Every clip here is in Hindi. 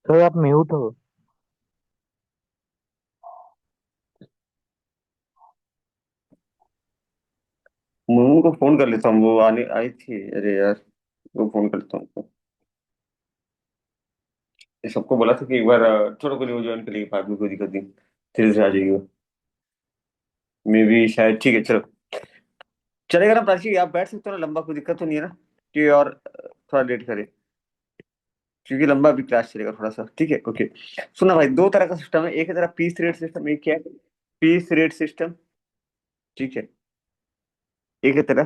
सर आप म्यूट हो। मोमो को फोन कर लेता हूँ, वो आने आई थी। अरे यार, वो फोन करता हूँ। ये सबको बोला था कि एक बार थोड़ा को वो ज्वाइन करेगी, बाद में कोई दिक्कत नहीं, धीरे से आ जाएगी वो। मे भी शायद, ठीक है चलो। चलेगा ना प्राची, आप बैठ सकते हो ना लंबा, कोई दिक्कत तो नहीं है ना कि और थोड़ा लेट करें, क्योंकि लंबा भी क्लास चलेगा थोड़ा सा, ठीक है ओके। सुना भाई, दो तरह का सिस्टम है, एक है तेरा पीस रेट सिस्टम, एक क्या है, पीस रेट सिस्टम, ठीक है। एक है तेरा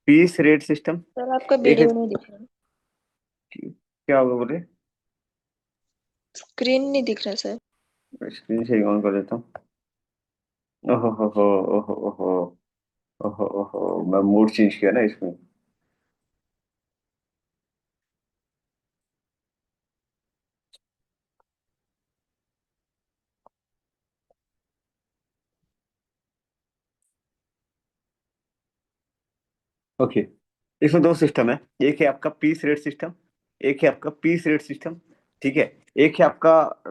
पीस रेट सिस्टम, सर आपका एक है, वीडियो नहीं दिख रहा। क्या होगा बोले। स्क्रीन नहीं दिख रहा सर। स्क्रीन से ऑन कर देता हूँ। ओहो हो, ओहो ओहो, ओहो ओहो, मैं मूड चेंज किया ना इसमें। ओके, इसमें दो सिस्टम है, एक है आपका पीस रेट सिस्टम, एक है आपका पीस रेट सिस्टम, ठीक है। एक है आपका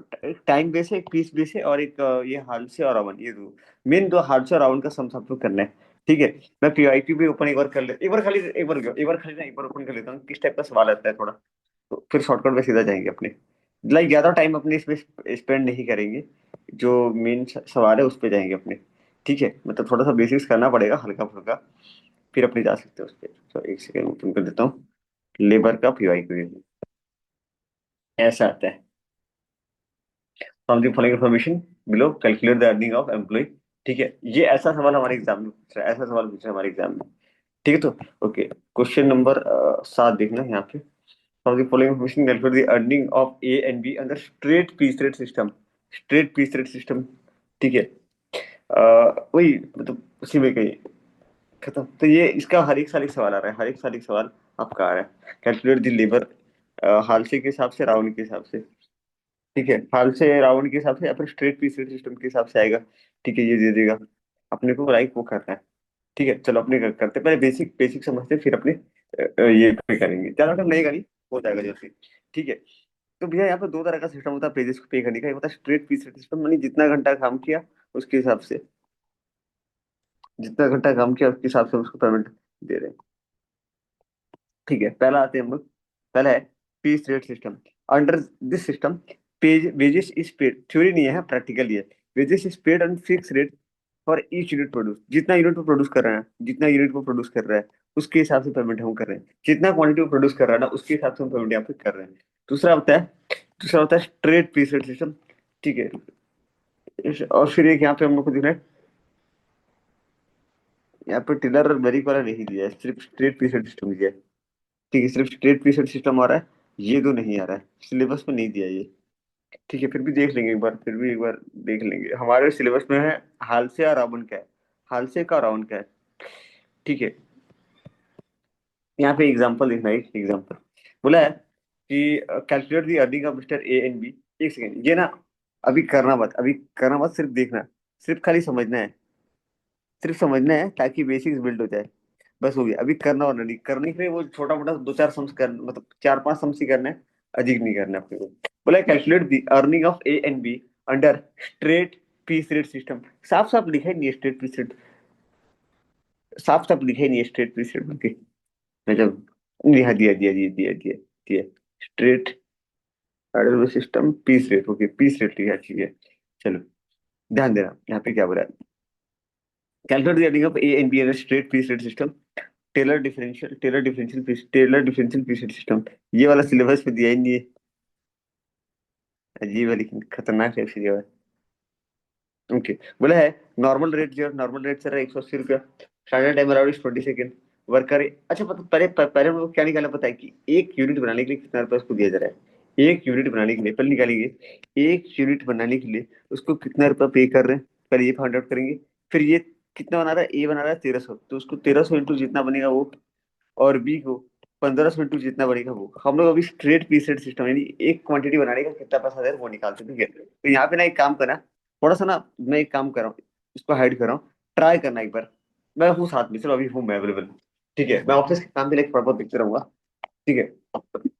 टाइम बेस है, एक पीस बेस है, और एक ये हाल से और रावण, ये दो मेन, दो हाल से और रावण का सम आपको करना है, ठीक है। मैं पीआईक्यू भी ओपन एक बार कर ले, एक बार खाली, एक बार खाली ना, एक बार ओपन कर लेता हूँ, किस टाइप का सवाल आता है थोड़ा, तो फिर शॉर्टकट पे सीधा जाएंगे अपने। लाइक ज्यादा टाइम अपने इसमें स्पेंड नहीं करेंगे, जो मेन सवाल है उस पे जाएंगे अपने, ठीक है। मतलब थोड़ा सा बेसिक्स करना पड़ेगा हल्का फुल्का, फिर अपने जा सकते हैं उस पर। तो एक सेकंड ओपन कर देता हूँ, लेबर का पीवाई क्वेरी ऐसा आता है। From the following information below calculate the earning of employee, ठीक है। ये ऐसा सवाल हमारे एग्जाम में पूछ रहा है, ऐसा सवाल पूछ रहा है हमारे एग्जाम में, ठीक है। तो ओके, क्वेश्चन नंबर 7 देखना यहाँ पे। From the following information calculate the earning of A and B under straight piece rate system, straight piece rate system, ठीक है। वही मतलब उसी में कहीं खत्म। तो ये इसका हर एक साल एक सवाल आ रहा है, हर एक साल एक सवाल आपका आ रहा है। कैलकुलेट द लेबर, हाल के हिसाब से, राउंड के हिसाब से, ठीक है। हाल से राउंड के हिसाब से या फिर स्ट्रेट पीस सिस्टम के हिसाब से आएगा, ठीक है। ये दे देगा अपने को, लाइक वो करना है, ठीक है। चलो अपने करते हैं। पहले बेसिक बेसिक समझते हैं, फिर अपने ये पे करेंगे, ज्यादा टाइम लगेगा नहीं, हो जाएगा जल्दी, ठीक है। तो भैया यहाँ पे दो तरह का सिस्टम होता है पेजेस को पे करने का, एक होता है स्ट्रेट पीस सिस्टम, यानी जितना घंटा काम किया उसके हिसाब से, जितना घंटा काम किया उसके हिसाब से उसको पेमेंट दे रहे हैं, ठीक है। पहला आते हैं हम लोग, पहला है piece rate system. Under this system page wages is paid, theory नहीं है प्रैक्टिकल ये, wages is paid on fix rate for each unit produce, जितना यूनिट वो प्रोड्यूस कर रहा है, जितना यूनिट वो प्रोड्यूस कर रहा है उसके हिसाब से पेमेंट हम कर रहे हैं, जितना क्वांटिटी वो प्रोड्यूस कर रहा है ना उसके हिसाब से हम पेमेंट यहाँ पे कर रहे हैं। दूसरा होता है, दूसरा होता है स्ट्रेट पीस रेट सिस्टम, ठीक है। और फिर एक यहाँ पे हम लोग को दिख रहा है, यहाँ पे टिलर और मेरिक वाला नहीं दिया है, सिर्फ स्ट्रेट पीस रेट सिस्टम दिया है, ठीक है। सिर्फ स्ट्रेट पीरियड सिस्टम आ रहा है, ये तो नहीं आ रहा है, सिलेबस में नहीं दिया ये, ठीक है। फिर भी देख लेंगे एक बार, फिर भी एक बार देख लेंगे, हमारे सिलेबस में है हाल से और रावण का है, हाल से का रावण का है, ठीक है। यहाँ पे एग्जांपल देखना है, एक एग्जांपल बोला है कि calculate the earning of mister A and B. एक सेकेंड, ये ना अभी करना मत, अभी करना मत, सिर्फ देखना, सिर्फ खाली समझना है, सिर्फ समझना है ताकि बेसिक्स बिल्ड हो जाए, बस हो गया। अभी करना और नहीं करने के लिए वो छोटा मोटा दो चार सम्स कर, मतलब चार पांच सम्स ही करना है, अधिक नहीं करना है अपने को। बोला calculate the earning of A and B under straight piece rate system, साफ साफ लिखा ही नहीं है स्ट्रेट पीस रेट, साफ साफ लिखा ही नहीं है स्ट्रेट पीस रेट बल्कि, मतलब दिया दिया दिया दिया दिया दिया दिया straight system piece rate, okay piece rate लिखा, ठीक है। चलो ध्यान देना यहाँ पे क्या बोला है, calculate the earning of A and B under straight piece rate system, Taylor differential period system. ये वाला सिलेबस में दिया ही नहीं है, अजीब है लेकिन खतरनाक है फिर ये। ओके, बोला है नॉर्मल रेट, जो नॉर्मल रेट सर 180 रुपया, standard time around is 20 second, worker. अच्छा पता, पहले हम लोग क्या निकालना पता है कि एक यूनिट बनाने के लिए कितना रुपया उसको दिया जा रहा है, एक यूनिट बनाने के लिए पहले निकालेंगे, एक यूनिट बनाने के लिए उसको कितना रुपया पे कर रहे हैं, पहले ये फाइंड आउट करेंगे। फिर ये कितना बना रहा है, ए बना रहा है 1300, तो उसको 1300 इंटू जितना बनेगा वो, और बी को 1500 इंटू जितना बनेगा वो, हम लोग अभी स्ट्रेट पीसेड सिस्टम, यानी एक क्वांटिटी बनाने का कितना पैसा दे वो निकालते हैं, ठीक है। तो यहाँ पे ना एक काम करना, थोड़ा सा ना मैं एक काम कर रहा हूँ, इसको हाइड कर रहा हूँ, ट्राई करना एक बार, मैं हूँ साथ में, चलो अभी हूँ मैं अवेलेबल, ठीक है। मैं ऑफिस के काम के लिए थोड़ा बहुत देखते रहूंगा, ठीक है।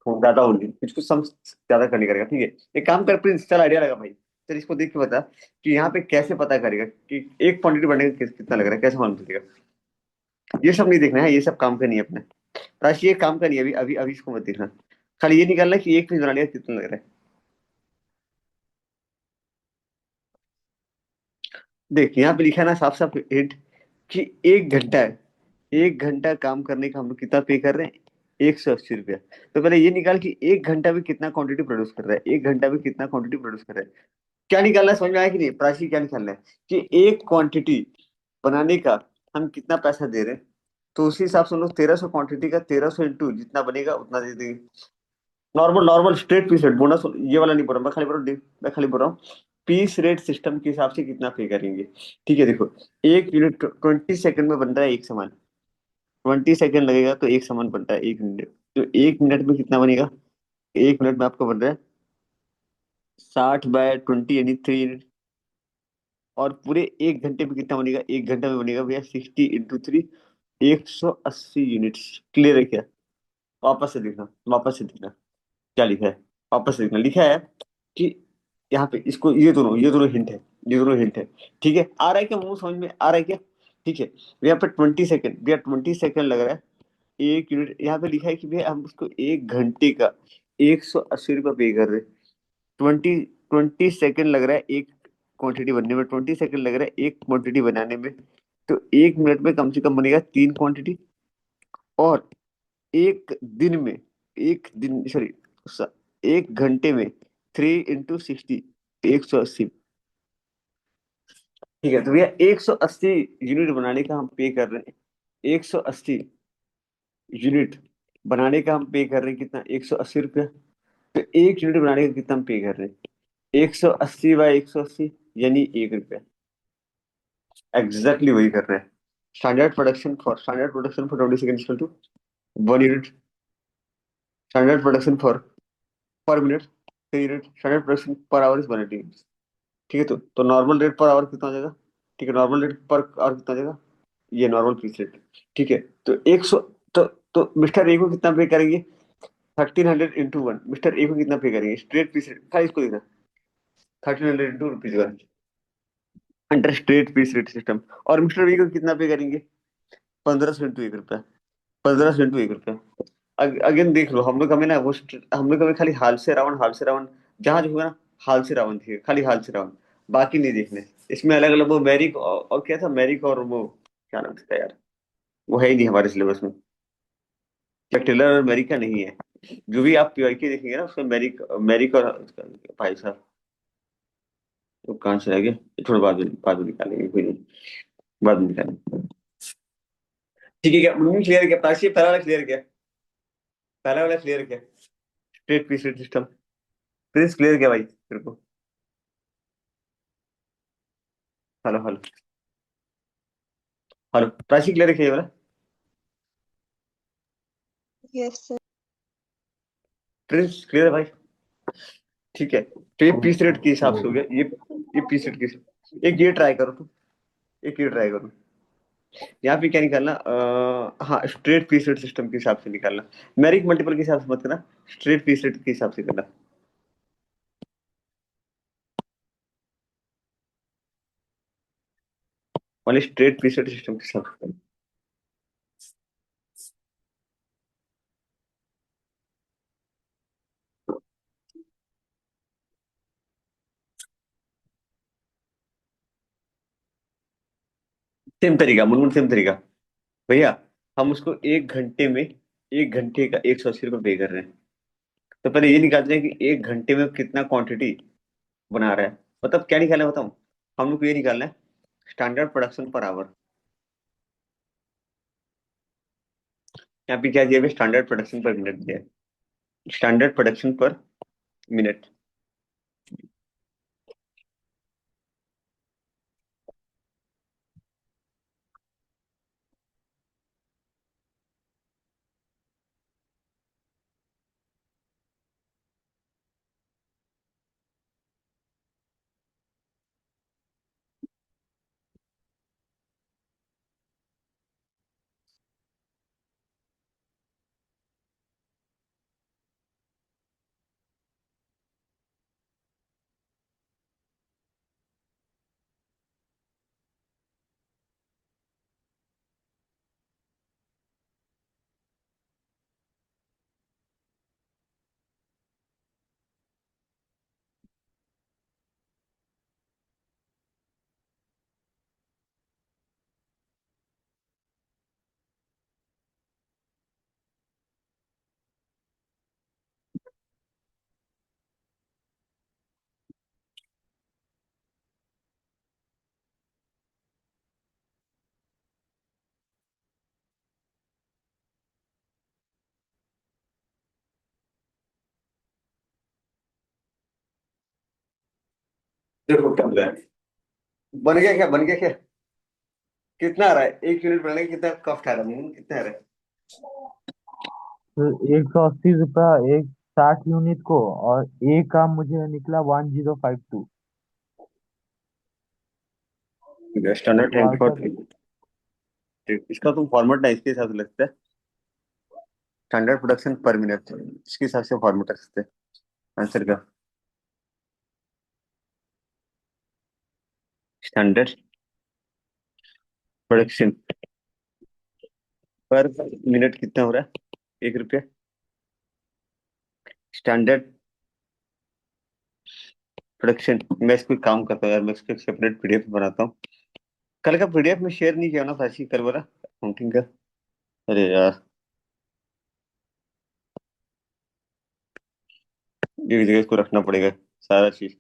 ज्यादा होंगे, कुछ कुछ सम ज्यादा करने करेगा, ठीक है। एक काम कर प्रिंस, चल आइडिया लगा भाई, चल इसको देख के बता कि यहाँ पे कैसे पता करेगा कि एक क्वांटिटी बढ़ने का कितना लग रहा है, कैसे मालूम चलेगा। ये सब नहीं देखना है, ये सब काम का नहीं है अपने। राशि ये काम का नहीं है, अभी अभी अभी इसको मत देखना। खाली ये निकालना कि एक पीस बनाने का कितना लग रहा है। देख यहाँ पे लिखा है ना साफ साफ हिंट, कि 1 घंटा है। 1 घंटा काम करने का हम लोग कितना पे कर रहे हैं, 180 रुपया। तो पहले ये निकाल कि 1 घंटा में कितना क्वांटिटी प्रोड्यूस कर रहा है, 1 घंटा में कितना क्वांटिटी प्रोड्यूस कर रहा है। क्या निकालना है समझ में आया कि नहीं, प्राची क्या निकालना है, कि एक क्वांटिटी बनाने का हम कितना पैसा दे रहे हैं। तो उसी हिसाब से हम लोग 1300 क्वांटिटी का 1300 इंटू जितना बनेगा उतना दे देंगे। Normal normal straight piece rate, bonus ये वाला नहीं बोल रहा मैं, खाली बोल रहा हूँ, मैं खाली बोल रहा हूँ पीस रेट सिस्टम के हिसाब से कितना पे करेंगे। ठीक है देखो, 1 यूनिट 20 सेकंड में बन रहा है एक सामान। 20 सेकंड लगेगा तो एक सामान बनता है 1 मिनट, तो 1 मिनट में कितना बनेगा। 1 मिनट में आपका बन रहा है 60/20 यानी 3 यूनिट। और पूरे 1 घंटे में कितना बनेगा, 1 घंटे में बनेगा भैया 60 × 3, 180 यूनिट्स। क्लियर है क्या। वापस से देखना, वापस से देखना क्या लिखा है। वापस से देखना, लिखा है कि यहाँ पे इसको, ये दोनों हिंट है, ये दोनों हिंट है। ठीक है, आ रहा है क्या मुंह समझ में आ रहा है क्या। ठीक है, यहाँ पे 20 सेकंड, भैया 20 सेकंड लग रहा है 1 यूनिट। यहाँ पे लिखा है कि भैया हम उसको 1 घंटे का 180 रुपये पे कर रहे हैं। 20 20 सेकंड लग रहा है एक क्वांटिटी बनने में, 20 सेकंड लग रहा है एक क्वांटिटी बनाने में। तो 1 मिनट में कम से कम बनेगा 3 क्वांटिटी। और एक दिन में, एक दिन सॉरी, 1 घंटे में 3 × 60, 180। ठीक है, तो भैया 180 यूनिट बनाने का हम पे कर रहे हैं। 180 यूनिट बनाने का हम पे कर रहे हैं कितना, 180 रुपया। तो 1 यूनिट बनाने का कितना हम पे कर रहे हैं, 180/180 यानी 1 रुपया। एग्जैक्टली वही कर रहे हैं। Standard production for 20 second equal to 1 unit. Standard production for per minute 3 unit. Standard production per hour is 180। ठीक है, तो नॉर्मल रेट पर आवर कितना हो जाएगा। ठीक है, नॉर्मल रेट पर आवर कितना हो जाएगा, ये नॉर्मल पीस रेट। ठीक है, तो 100, तो मिस्टर ए को कितना पे करेंगे, 1300 × 1। मिस्टर ए को कितना पे करेंगे स्ट्रेट पीस रेट, खाली इसको देखना, 1300 × 2 rupees under straight piece rate system. और मिस्टर बी को कितना पे करेंगे, 1500 × 1 रुपया। 1500 × 1 रुपया। अगेन देख लो, हम लोग हमें ना हम लोग हमें खाली हाल से राउंड जहां जो होगा ना, हाल से राउंड थी, खाली हाल से राउंड, बाकी नहीं देखने। इसमें अलग अलग वो मैरिक और क्या था, मैरिक और वो क्या नाम था यार, वो है ही नहीं हमारे सिलेबस में। क्या टेलर और मैरिक का नहीं है। जो भी आप पीवाईक्यू देखेंगे ना उसमें मैरिक मैरिक और भाई साहब, वो कहाँ से रह गए, ये थोड़ा बाद में निकालेंगे, कोई नहीं, बाद में निकालेंगे। ठीक है, क्या क्लियर किया प्राची, पहला वाला क्लियर किया, पहला वाला क्लियर किया, straight piece rate system. Prince clear किया भाई तेरे को। Hello hello hello, Prachi clear किया ये वाला। Yes sir. प्रिंस क्लियर है भाई। ठीक है, तो ये पीस रेट के हिसाब से हो गया ये पीस रेट के, एक ये ट्राई करो तुम, एक ये ट्राई करो। यहाँ पे क्या निकालना, हाँ स्ट्रेट पीस रेट सिस्टम के हिसाब से निकालना। मैरिक मल्टीपल के हिसाब से मत करना, स्ट्रेट पीस रेट के हिसाब से करना। वाले स्ट्रेट पीस रेट सिस्टम के हिसाब से करना। सेम तरीका मुनमुन, सेम तरीका। भैया हम उसको 1 घंटे में, 1 घंटे का 180 रुपये पे कर रहे हैं। तो पहले ये निकालते हैं कि 1 घंटे में कितना क्वांटिटी बना रहा है। मतलब क्या निकालना है बताऊं, हम लोग को ये निकालना है स्टैंडर्ड प्रोडक्शन पर आवर। यहाँ पे क्या दिया है, स्टैंडर्ड प्रोडक्शन पर मिनट दिया है, स्टैंडर्ड प्रोडक्शन पर मिनट। देखो क्या हो रहा है। बन गया क्या, बन गया क्या? कितना आ रहा है, 1 यूनिट बनाने का कितना कॉस्ट आ रहा है, कितना आ रहा है? तो 180 रुपया एक 60 यूनिट को, और एक का मुझे निकला 1052। स्टैंडर्ड टाइम वार्ता। फॉर, इसका तुम फॉर्मेट ना इसके हिसाब से लगता है, स्टैंडर्ड प्रोडक्शन पर मिनट, इसके हिसाब से फॉर्मेट रख सकते हैं आंसर का। स्टैंडर्ड प्रोडक्शन पर मिनट कितना हो रहा है, 1 रुपया। स्टैंडर्ड प्रोडक्शन, मैं इसको एक काम करता हूँ यार, मैं इसको एक सेपरेट पीडीएफ बनाता हूँ। कल का पीडीएफ में शेयर नहीं किया ना साची, कल वाला अकाउंटिंग का। अरे यार, एक जगह इसको रखना पड़ेगा सारा चीज,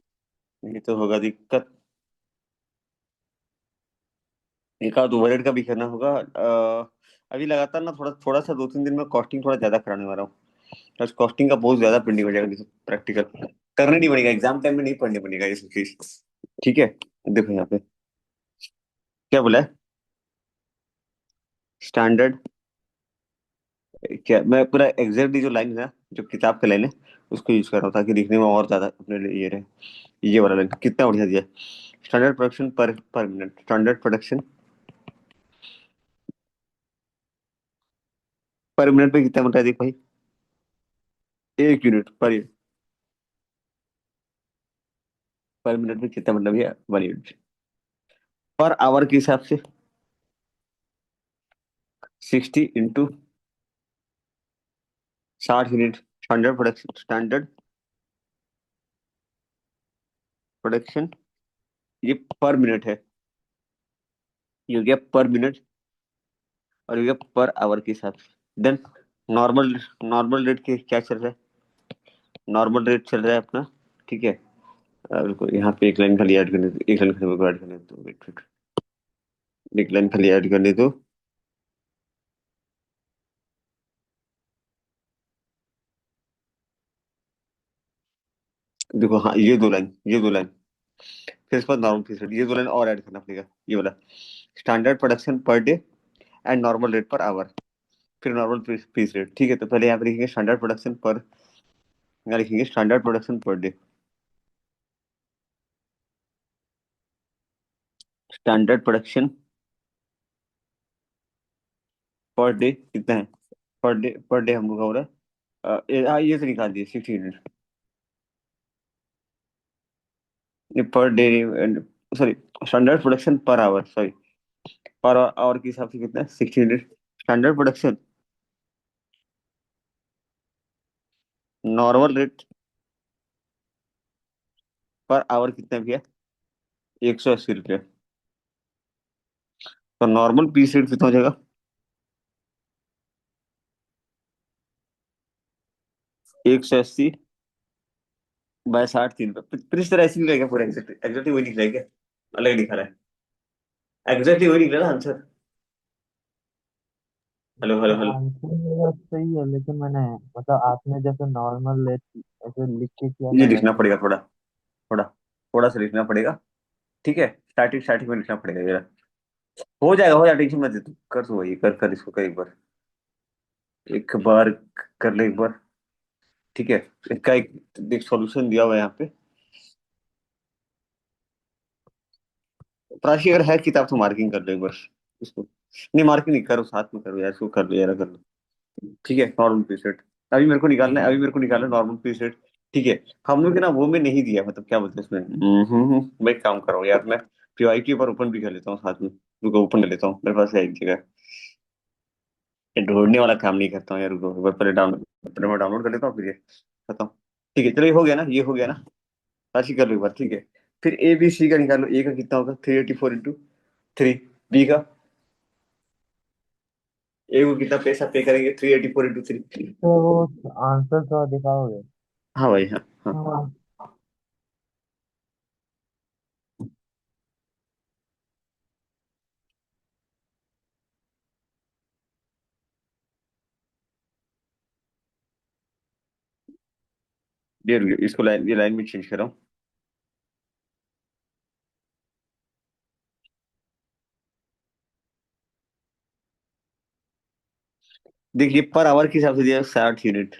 नहीं तो होगा दिक्कत। एक आध ओवरहेड का भी करना होगा। अभी लगातार ना थोड़ा थोड़ा सा 2-3 दिन में कॉस्टिंग थोड़ा ज्यादा कराने वाला हूँ। बस कॉस्टिंग का बहुत ज्यादा पेंडिंग हो जाएगा, प्रैक्टिकल करने नहीं पड़ेगा, एग्जाम टाइम में नहीं पढ़ने पड़ेगा ये सब चीज। ठीक है, देखो यहाँ पे क्या बोला है। स्टैंडर्ड, क्या मैं पूरा एग्जैक्टली जो लाइन है ना, जो किताब का लाइन है, उसको यूज कर रहा हूँ ताकि दिखने में और ज्यादा अपने लिए ये रहे। ये वाला लाइन कितना बढ़िया दिया है। स्टैंडर्ड प्रोडक्शन पर मिनट, स्टैंडर्ड प्रोडक्शन पर मिनट पे कितना बन रहा है देख भाई। 1 यूनिट पर मिनट में कितना मतलब ये 1 यूनिट पर आवर के हिसाब से। 60 × 60 यूनिट, स्टैंडर्ड प्रोडक्शन ये पर मिनट है। ये हो गया पर मिनट, और ये हो गया पर आवर के हिसाब से। देन नॉर्मल, नॉर्मल रेट के क्या चल रहा है, नॉर्मल रेट चल रहा है अपना। ठीक है, अब रुको, यहाँ पे एक लाइन खाली ऐड करने दो, एक लाइन खाली मेरे को ऐड करने दो, वेट वेट, एक लाइन खाली ऐड करने दो। देखो हाँ, ये 2 लाइन, फिर इसके बाद नॉर्मल फीस रेट, ये 2 लाइन और ऐड करना पड़ेगा, ये वाला standard production per day and normal rate per hour, फिर नॉर्मल फीस रेट। ठीक है, तो पहले यहाँ पे लिखेंगे स्टैंडर्ड प्रोडक्शन पर, यहाँ लिखेंगे standard production per day. Standard production per day कितना है, पर डे हम लोग का हो रहा है ये तो निकाल दिए 60 unit, per day, sorry, standard production per our, sorry, per hour के हिसाब से कितना है, 60 unit. Standard production normal rate per hour कितना भी है, 180 रुपये। तो नॉर्मल पीस रेट कितना हो जाएगा, 180/60 3 रुपये। फिर इस तरह ऐसे नहीं रहेगा पूरा, एग्जैक्ट एग्जैक्टली वही निकलेगा क्या? अलग दिखा रहा है, एग्जैक्टली वही निकला ना answer. Hello hello hello. Answer मेरा सही है, लेकिन मैंने मतलब आपने जैसे नॉर्मल ऐसे लिख के किया ये था लिखना वैसे। पड़ेगा थोड़ा, थोड़ा थोड़ा सा लिखना पड़ेगा। ठीक है, स्टार्टिंग स्टार्टिंग में लिखना पड़ेगा जरा। हो जाएगा, हो जाएगा, टेंशन मत ले तू, कर तू वही, कर कर इसको कर एक बार, एक बार कर ले एक बार। ठीक है, इसका एक सॉल्यूशन दिया हुआ है यहाँ पे। प्राची अगर है किताब तो मार्किंग कर लो एक बार इसको, नहीं मार्किंग नहीं करो, साथ में करो यार, इसको कर लो यार, कर लो। ठीक है, नॉर्मल पीस, अभी मेरे को निकालना है, अभी मेरे को निकालना है नॉर्मल पीस रेट। ठीक है, हम लोग के ना वो में नहीं दिया, मतलब क्या बोलते हैं उसमें, मैं एक काम कर रहा हूँ यार, मैं पीवाईक्यू पर ओपन भी कर लेता हूँ साथ में, रुको ओपन कर लेता हूँ, मेरे पास है एक जगह। ये ढूंढने वाला काम नहीं करता हूँ यार, रुको एक बार पहले डाउनलोड, पहले मैं डाउनलोड कर लेता हूँ फिर ये करता हूँ। ठीक है, चलो ये हो गया ना, ये हो गया ना, राशि कर लो एक बार। ठीक है, फिर ए बी सी का निकालो, ए का कितना होगा 384 × 3, बी का, ए को कितना पैसा पे करेंगे 384 × 3। तो वो आंसर थोड़ा दिखाओगे? हाँ भाई, हाँ हाँ, हाँ। ये इसको लाइन, ये लाइन में चेंज कर रहा हूँ। देखिए पर आवर के हिसाब से दिया 60 यूनिट।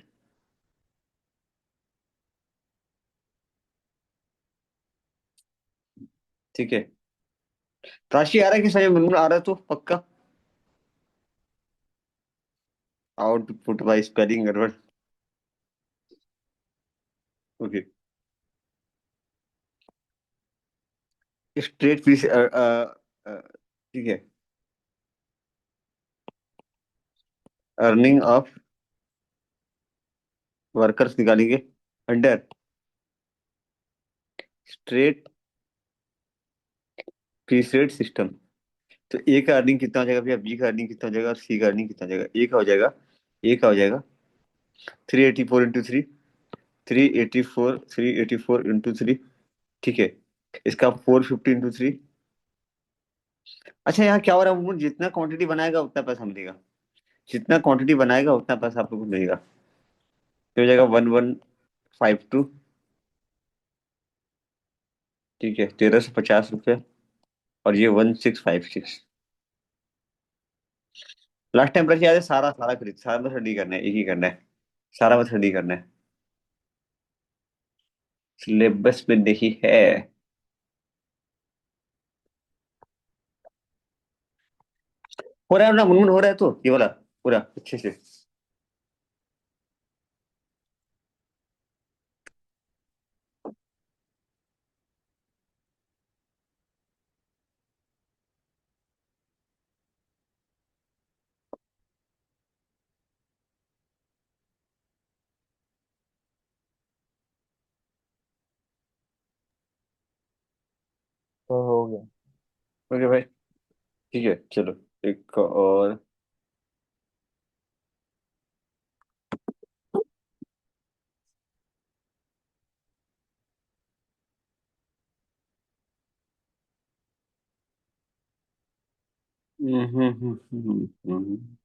ठीक है। राशि आ रहा है कि सही मिनट आ रहा है तो पक्का। आउटपुट बाय स्पेलिंग गड़बड़। ओके। स्ट्रेट पीस ठीक है। अर्निंग ऑफ वर्कर्स निकालेंगे under straight piece rate system. तो ए का अर्निंग कितना हो जाएगा भैया, बी का अर्निंग कितना हो जाएगा और सी का अर्निंग कितना हो जाएगा। ए का हो जाएगा, ए का हो जाएगा 384 इंटू 3, 384 ठीक है। इसका 450 इंटू 3। अच्छा यहाँ क्या हो रहा है, वो जितना क्वांटिटी बनाएगा उतना पैसा मिलेगा। जितना क्वांटिटी बनाएगा उतना पैसा आप लोग को मिलेगा। तो हो जाएगा 1152। ठीक है, 1350 रुपये। और ये 1656। लास्ट टाइम प्राइस याद है, सारा सारा खरीद, सारा बस रेडी करना है, एक ही करना है। सारा बस रेडी करना है। सिलेबस में नहीं है। हो रहा है ना मुनमुन, हो रहा है तो ये वाला पूरा अच्छे से। तो हो गया। ओके भाई। ठीक है चलो। एक और। हम्म।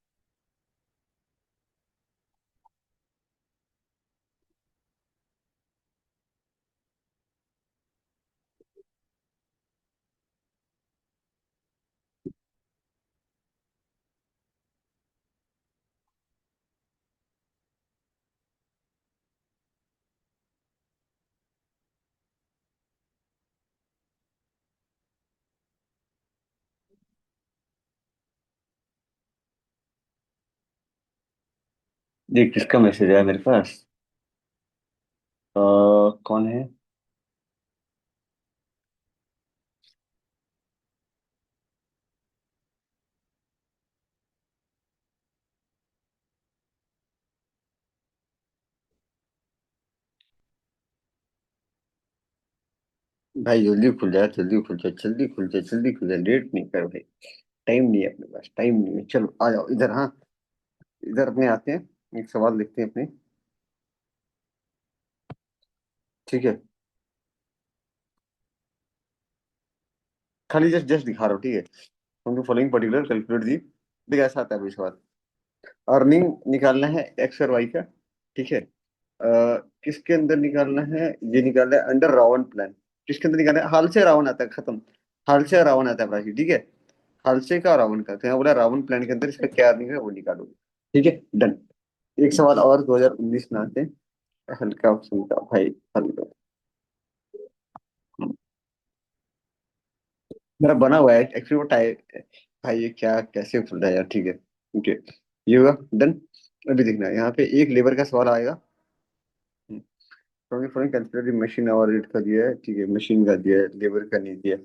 ये किसका मैसेज आया मेरे पास। कौन है। भाई जल्दी खुल जाए, जल्दी खुल जाए, जल्दी खुल जाए, जल्दी खुल जाए, लेट नहीं कर भाई। टाइम नहीं है अपने पास, टाइम नहीं है। चलो आ जाओ इधर। हाँ, इधर अपने आते हैं, एक सवाल लिखते हैं अपने। ठीक है। खाली जस्ट जस्ट दिखा रहा हूँ, ठीक है। From the following particular calculate the. देखिए ऐसा आता है भाई सवाल। अर्निंग निकालना है एक्स और वाई का। ठीक है। किसके अंदर निकालना है, ये निकालना है अंडर रावण प्लान। किसके अंदर निकालना है, हाल से रावण आता है, खत्म। हाल से रावण आता है प्राची, ठीक है। हाल से का रावण का, तो यहाँ बोला रावण प्लान के अंदर इसका क्या अर्निंग है वो निकालो। ठीक है डन। एक सवाल और 2019 में आते हैं। हल्का फुल्का भाई। हल्का। मेरा बना हुआ है एक्चुअली वो भाई ये क्या कैसे खुल रहा है यार, ठीक है। ओके। ये हुआ डन। अभी देखना है यहाँ पे एक लेबर का सवाल आएगा। कैलकुलेटर मशीन और रेट का दिया है, ठीक है, मशीन का दिया है, लेबर का नहीं दिया।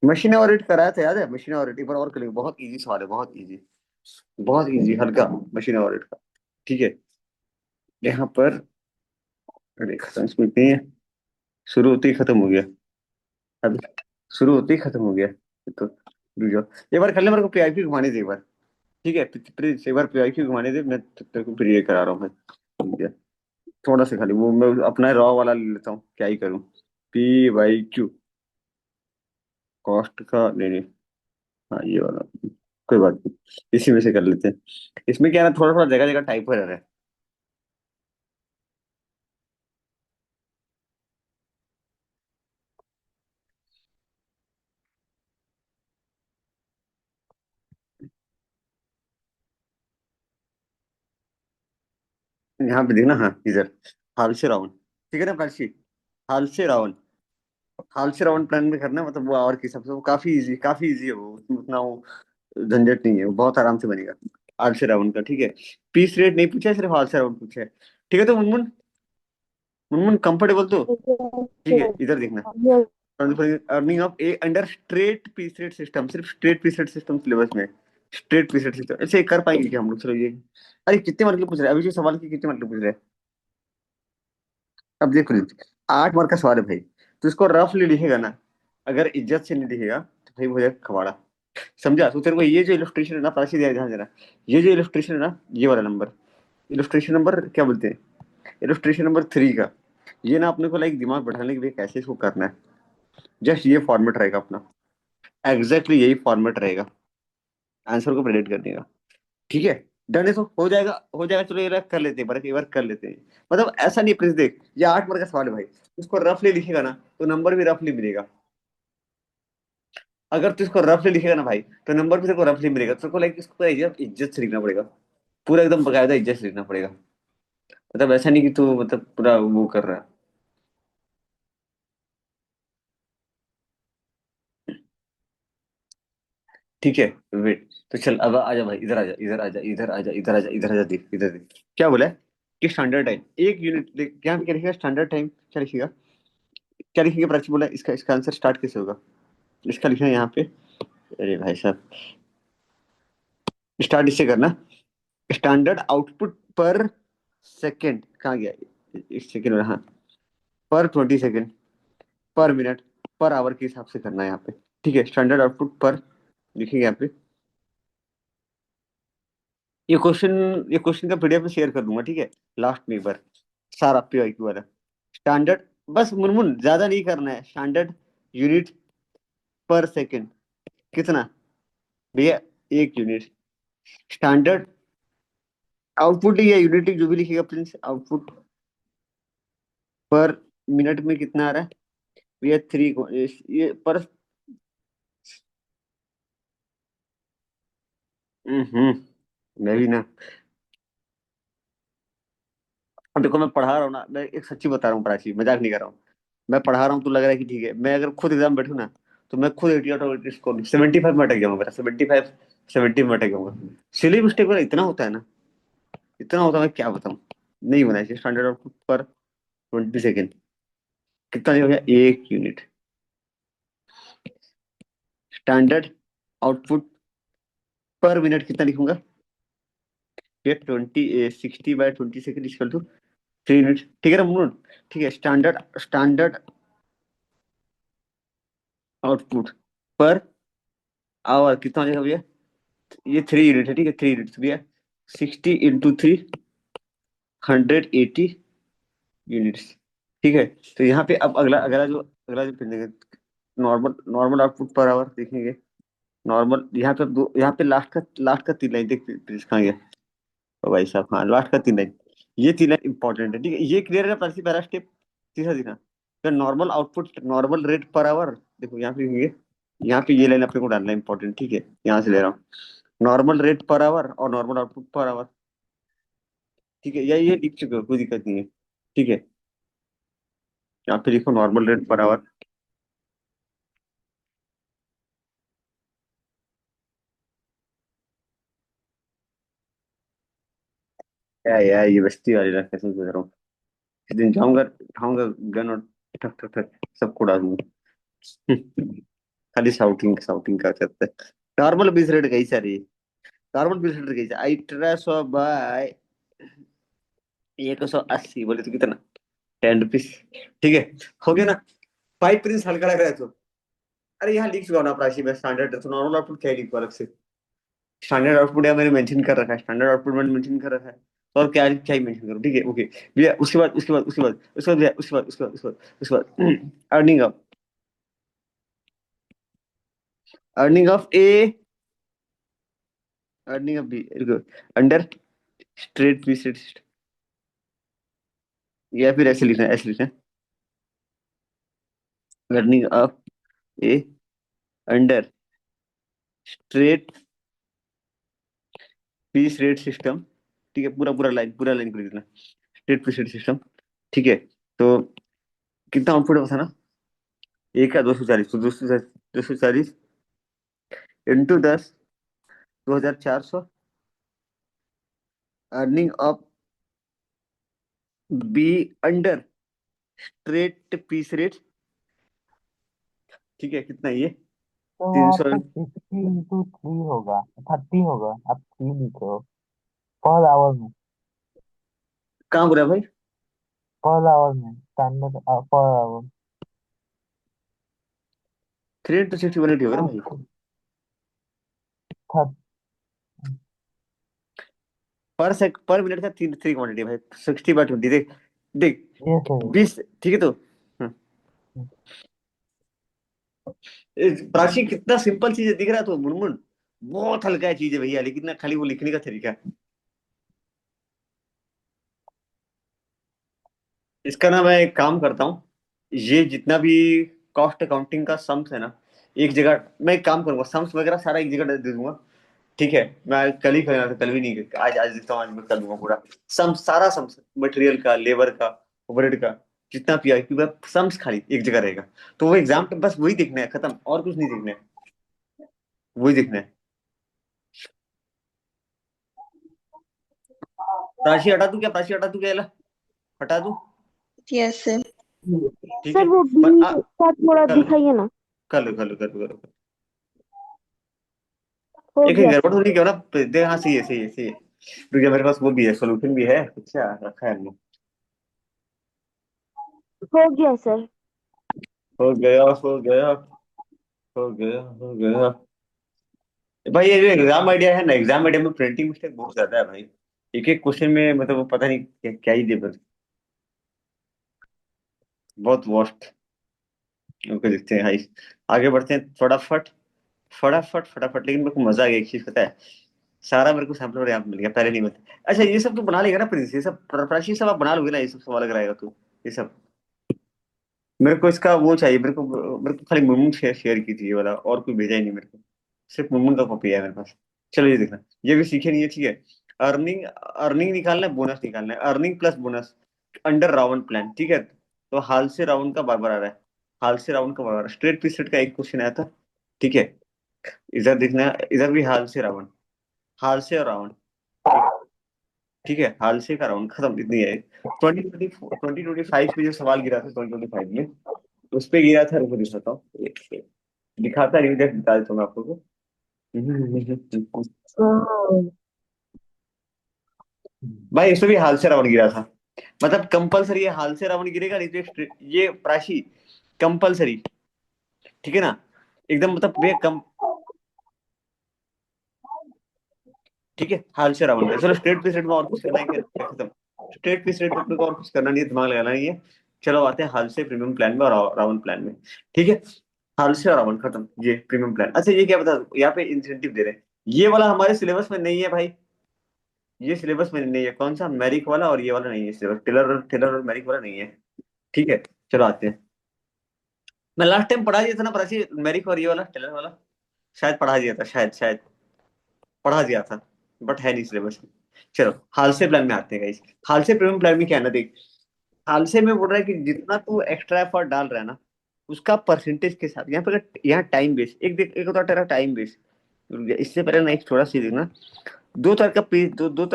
मशीन और रेट कराया था याद है, मशीन और रेट एक बार और करेंगे, बहुत इजी सवाल है, बहुत इजी। बहुत इजी हल्का। मशीन और रेट का। ठीक है। यहाँ पर अरे खत्म इसमें नहीं है। शुरू होते ही खत्म हो गया। अब शुरू होते ही खत्म हो गया तो रुक जाओ। एक बार कर ले, मेरे को पीआईपी घुमाने दे एक बार। ठीक है, प्लीज एक बार पीआईक्यू घुमाने दे, मैं तेरे को प्रिय करा रहा हूँ मैं। ठीक है। थोड़ा सा खाली वो मैं अपना रॉ वाला ले लेता हूँ, क्या ही करूँ। P Y Q. कॉस्ट का नहीं नहीं। हाँ ये वाला। कोई बात नहीं, इसी में से कर लेते हैं। इसमें क्या है ना, थोड़ा थोड़ा जगह जगह टाइप हो रहा है। यहाँ पे देखना, हाँ इधर, हाल से राउंड, ठीक है ना प्राची, हाल से राउंड, हाल से राउंड प्लान में करना, मतलब वो और की सबसे, वो काफी इजी है वो, उसमें उतना वो झंझट नहीं है, वो बहुत आराम से बनेगा। हाल से राउंड का, ठीक है। पीस रेट नहीं पूछा है, सिर्फ हाल से राउंड पूछा है। ठीक है, तो मुनमुन, मुनमुन कंफर्टेबल तो, ठीक है, इधर देखना। Earning of A under straight piece rate system, सिर्फ straight piece rate system syllabus में, स्ट्रेट पीस रेट सिस्टम ऐसे कर पाएंगे क्या हम लोग? चलो ये, अरे कितने मार्क के पूछ रहे हैं अभी, जो सवाल की कितने मार्क के पूछ रहे हैं? अब देखो लीजिए, 8 मार्क का सवाल है भाई, तो इसको रफली लिखेगा ना, अगर इज्जत से नहीं लिखेगा तो भाई वो हो जाएगा खबाड़ा। समझा? तो तेरे को ये जो इलस्ट्रेशन है ना, पास ही ध्यान देना, ये जो इलस्ट्रेशन है ना, ये वाला नंबर, इलस्ट्रेशन नंबर क्या बोलते हैं, इलस्ट्रेशन नंबर 3 का, ये ना अपने को लाइक दिमाग बैठाने के लिए कैसे इसको करना है, जस्ट ये फॉर्मेट रहेगा अपना, एग्जैक्टली यही फॉर्मेट रहेगा आंसर को प्रेडिक्ट करने का। ठीक है, डन है, तो हो जाएगा, चलो ये वाला कर लेते हैं, एक बार कर लेते हैं। मतलब ऐसा नहीं प्लीज, देख ये 8 मार्क का सवाल है भाई, इसको रफली लिखेगा ना तो नंबर भी रफली मिलेगा। अगर तू इसको रफली लिखेगा ना भाई, तो नंबर भी तेरे को रफली मिलेगा, तेरे को लाइक इसको पूरा इज्जत इज्जत से लिखना पड़ेगा, पूरा एकदम बकायदा इज्जत से लिखना पड़ेगा। मतलब ऐसा नहीं कि तू मतलब पूरा वो कर रहा है। ठीक है, वेट, तो चल अब आजा भाई, इधर आजा, इधर आजा, इधर आजा, इधर आजा, इधर आजा, देख इधर देख, क्या बोला है कि स्टैंडर्ड टाइम 1 यूनिट, देख क्या क्या लिखेगा, स्टैंडर्ड टाइम क्या लिखेगा, क्या लिखेंगे प्राची, बोला इसका इसका आंसर स्टार्ट कैसे होगा, इसका लिखना है यहाँ पे, अरे भाई साहब, स्टार्ट इससे करना, स्टैंडर्ड आउटपुट पर सेकेंड, कहाँ गया, एक सेकेंड, हाँ, पर 20 सेकेंड, पर मिनट, पर आवर के हिसाब से करना है यहाँ पे। ठीक है, स्टैंडर्ड आउटपुट पर लिखेंगे यहाँ पे, ये क्वेश्चन, ये क्वेश्चन का पीडीएफ में शेयर कर दूंगा, ठीक है, लास्ट में एक बार, सारा पीआईक्यू वाला। स्टैंडर्ड, बस मुनमुन ज्यादा नहीं करना है, स्टैंडर्ड यूनिट पर सेकेंड कितना भैया, 1 यूनिट, स्टैंडर्ड आउटपुट या यूनिट जो भी लिखेगा प्रिंस, आउटपुट पर मिनट में कितना आ रहा है भैया, 3 को ये पर, मैं भी ना, अब देखो मैं पढ़ा रहा हूँ ना, मैं एक सच्ची बता रहा हूँ प्राची, मजाक नहीं कर रहा हूँ, मैं पढ़ा रहा हूँ तो लग रहा है कि ठीक है, मैं अगर खुद एग्जाम बैठू ना, तो मैं खुद 80 आउट ऑफ 80 स्कोर, 75 में अटक जाऊंगा, मेरा 75, 70 में अटक जाऊंगा। सिली मिस्टेक मेरा इतना होता है ना, इतना होता है, मैं क्या बताऊँ, नहीं होना चाहिए। स्टैंडर्ड आउटपुट पर 20 सेकेंड कितना हो गया, 1 यूनिट, स्टैंडर्ड आउटपुट पर मिनट कितना लिखूंगा, ये 60/20 सेकेंड इक्वल टू 3 मिनट, ठीक है ना मिनट, ठीक है, स्टैंडर्ड आउटपुट पर आवर कितना हो जाएगा भैया, ये 3 यूनिट है, ठीक है, 3 यूनिट भैया, 60 × 3 180 यूनिट्स। ठीक है, तो यहाँ पे अब अगला जो देखेंगे, normal normal output per hour देखेंगे, नॉर्मल यहाँ पे दो, यहाँ पे लास्ट का 3 लाइन देख प्लीज, कहाँ गया ओ भाई साहब, हाँ लास्ट का 3 लाइन, ये 3 लाइन इंपॉर्टेंट है, ठीक है, ये क्लियर है ना पहला पहला स्टेप, तीसरा दिखा, तो normal output, normal rate per hour, देखो यहाँ पे ये, यहाँ पे ये लाइन अपने को डालना है इंपॉर्टेंट, ठीक है, यहाँ से ले रहा हूँ, नॉर्मल रेट पर आवर और नॉर्मल आउटपुट पर आवर, ठीक है, ये लिख चुके हो, कोई दिक्कत नहीं है, ठीक है, यहाँ पे लिखो नॉर्मल रेट पर आवर। क्या यार ये बस्ती वाली ना, कैसे गुजर रहा हूँ, इस दिन जाऊंगा, उठाऊंगा गन और ठक ठक ठक सबको उड़ा दूंगा। खाली शाउटिंग शाउटिंग का करते हैं। नॉर्मल 20 रेट गई सारी, नॉर्मल 20 रेट गई, 1800 बाय 180 बोले तो कितना, 10 रुपीज, ठीक है, हो गया ना। पाइप प्रिंस हल्का लग रहा है तो, अरे यहाँ लिख चुका हूं ना प्राची में, स्टैंडर्ड तो नॉर्मल आउटपुट क्या लिखा अलग से, स्टैंडर्ड आउटपुट या मैंने मेंशन कर रखा है, स्टैंडर्ड आउटपुट मैंने मेंशन कर रखा है, तो और क्या क्या ही मेंशन करूँ, ठीक है, ओके भैया, उसके बाद earning of, earning of A, earning of B, under straight B straight, या फिर ऐसे लिखना है, earning of A under straight piece rate system, ठीक है, पूरा लाइन कर देना, स्ट्रेट पीस रेट सिस्टम। ठीक है, तो कितना आउटपुट है बताना। एक का 240, तो 240 into 10, 2400, earning of B under straight piece rate. ठीक है, कितना ये तो तीन वहाँ सौ पे 60 into 3 होगा, 30 होगा, आप 3 लिखे हो पर आवर में। कहाँ बोला भाई? पर आवर में, स्टैंडर्ड पर आवर। 3 into 60 180 होगा ना भाई? तो थर्टी। पर मिनट का तीन थ्री क्वांटिटी भाई, 60/20, देख देख, ये सही 20, ठीक है तो। हाँ। है। प्राची कितना सिंपल चीज है, दिख रहा है तो मुनमुन, बहुत हल्का है चीज है भैया, लेकिन ना खाली वो लिखने का तरीका है। इसका ना मैं एक काम करता हूँ, ये जितना भी कॉस्ट अकाउंटिंग का सम्स है ना, एक जगह मैं एक काम करूंगा, सम्स वगैरह सारा एक जगह दे दूंगा। ठीक है, मैं कल ही करना था, कल भी नहीं, आज आज देखता हूँ, आज मैं कर दूंगा पूरा सम्स, सारा सम्स, मटेरियल का, लेबर का, ओवरहेड का, जितना पी आई क्यू, सम्स खाली एक जगह रहेगा। तो वो एग्जाम पे बस वही देखना है, खत्म, और कुछ नहीं देखना है, वही देखना है। प्राची हटा दूं क्या, प्राची हटा दूं क्या, ला, हटा दूं? Yes sir. ठीक है, सर वो पर बी का थोड़ा कर दिखाइए ना। कर। हो एक गया गड़बड़ सर। तो नहीं किया ना? देख, हाँ सही है, सही है, सही है। क्योंकि मेरे पास वो भी है, सोल्यूशन भी है, अच्छा रखा है हमने। हो गया सर। हो गया, हो गया, हो गया। भाई ये जो एग्जाम आइडिया है ना, एग्जाम आइडिया में प्रिंटिंग मिस्टेक बहुत ज्यादा है भाई। एक एक क्वेश्चन में मतलब वो पता नहीं क्या ही दे बस, बहुत वर्स्ट। ओके, देखते हैं भाई, आगे बढ़ते हैं फटाफट, फटाफट, लेकिन मेरे को मजा आ गया, एक चीज पता है, सारा मेरे को सैम्पल और यहाँ पे मिल गया, पहले नहीं मिलता। अच्छा, ये सब तो बना लेगा ना प्रिंस, ये सब प्राची सब आप बना लोगे ना, ये सब सवाल अगर आएगा तो, ये सब। मेरे को इसका वो चाहिए, मेरे को खाली मुर्मू शेयर की थी ये वाला, और कोई भेजा ही नहीं मेरे को, सिर्फ मुर्मू का कॉपी है मेरे पास। चलो ये देखना, ये भी सीखे नहीं है, ठीक है। अर्निंग अर्निंग निकालना है, बोनस निकालना है, earning plus bonus under round plan, ठीक है। तो हाल से राउंड का बार बार आ रहा है, हाल से राउंड का बार बार, स्ट्रेट पीरियड का एक क्वेश्चन आया था, ठीक है। इधर देखना है, इधर भी हाल से राउंड, हाल से और राउंड, ठीक, ठीक है, हाल से का राउंड खत्म, इतनी है। 2025 में जो सवाल गिरा था 2025 में, उस पे गिरा था, रुको दिखाता हूँ, दिखाता नहीं, देख बता देता हूँ मैं आपको। भाई इसमें भी हाल से रावण गिरा था, मतलब कंपलसरी ये हाल से रावण गिरेगा, नहीं तो ये प्राशी कंपलसरी, ठीक है ना, एकदम मतलब वे कम, ठीक है, हाल से रावण का। चलो स्ट्रेट पीस रेट में और कुछ करना है क्या, खत्म। स्ट्रेट पीस रेट में अपने को और कुछ करना नहीं है, दिमाग लगाना नहीं है। चलो आते हैं हाल से प्रीमियम प्लान में और रावण प्लान में, ठीक है। हाल से और रावण खत्म, ये प्रीमियम प्लान। अच्छा ये क्या बता, यहाँ पे इंसेंटिव दे रहे हैं, ये वाला हमारे सिलेबस में नहीं है भाई, ये सिलेबस में नहीं है, कौन सा, मैरिक वाला, और ये वाला नहीं है सिलेबस, टेलर टेलर और मैरिक वाला नहीं है, ठीक है। चलो आते हैं, मैं लास्ट टाइम पढ़ा दिया था ना प्राची, मैरिक और ये वाला टेलर वाला, शायद पढ़ा दिया था, शायद पढ़ा दिया था, बट है नहीं सिलेबस में। चलो हाल से प्लान में आते हैं गाइस। हाल से प्रीमियम प्लान में क्या है ना, देख, हाल से में बोल रहा है कि जितना तू एक्स्ट्रा एफर्ट डाल रहा है ना, उसका परसेंटेज के साथ, यहाँ पे यहाँ टाइम बेस, एक देख, एक होता है तेरा टाइम बेस। इससे पहले ना एक थोड़ा सी देखना, दो तरह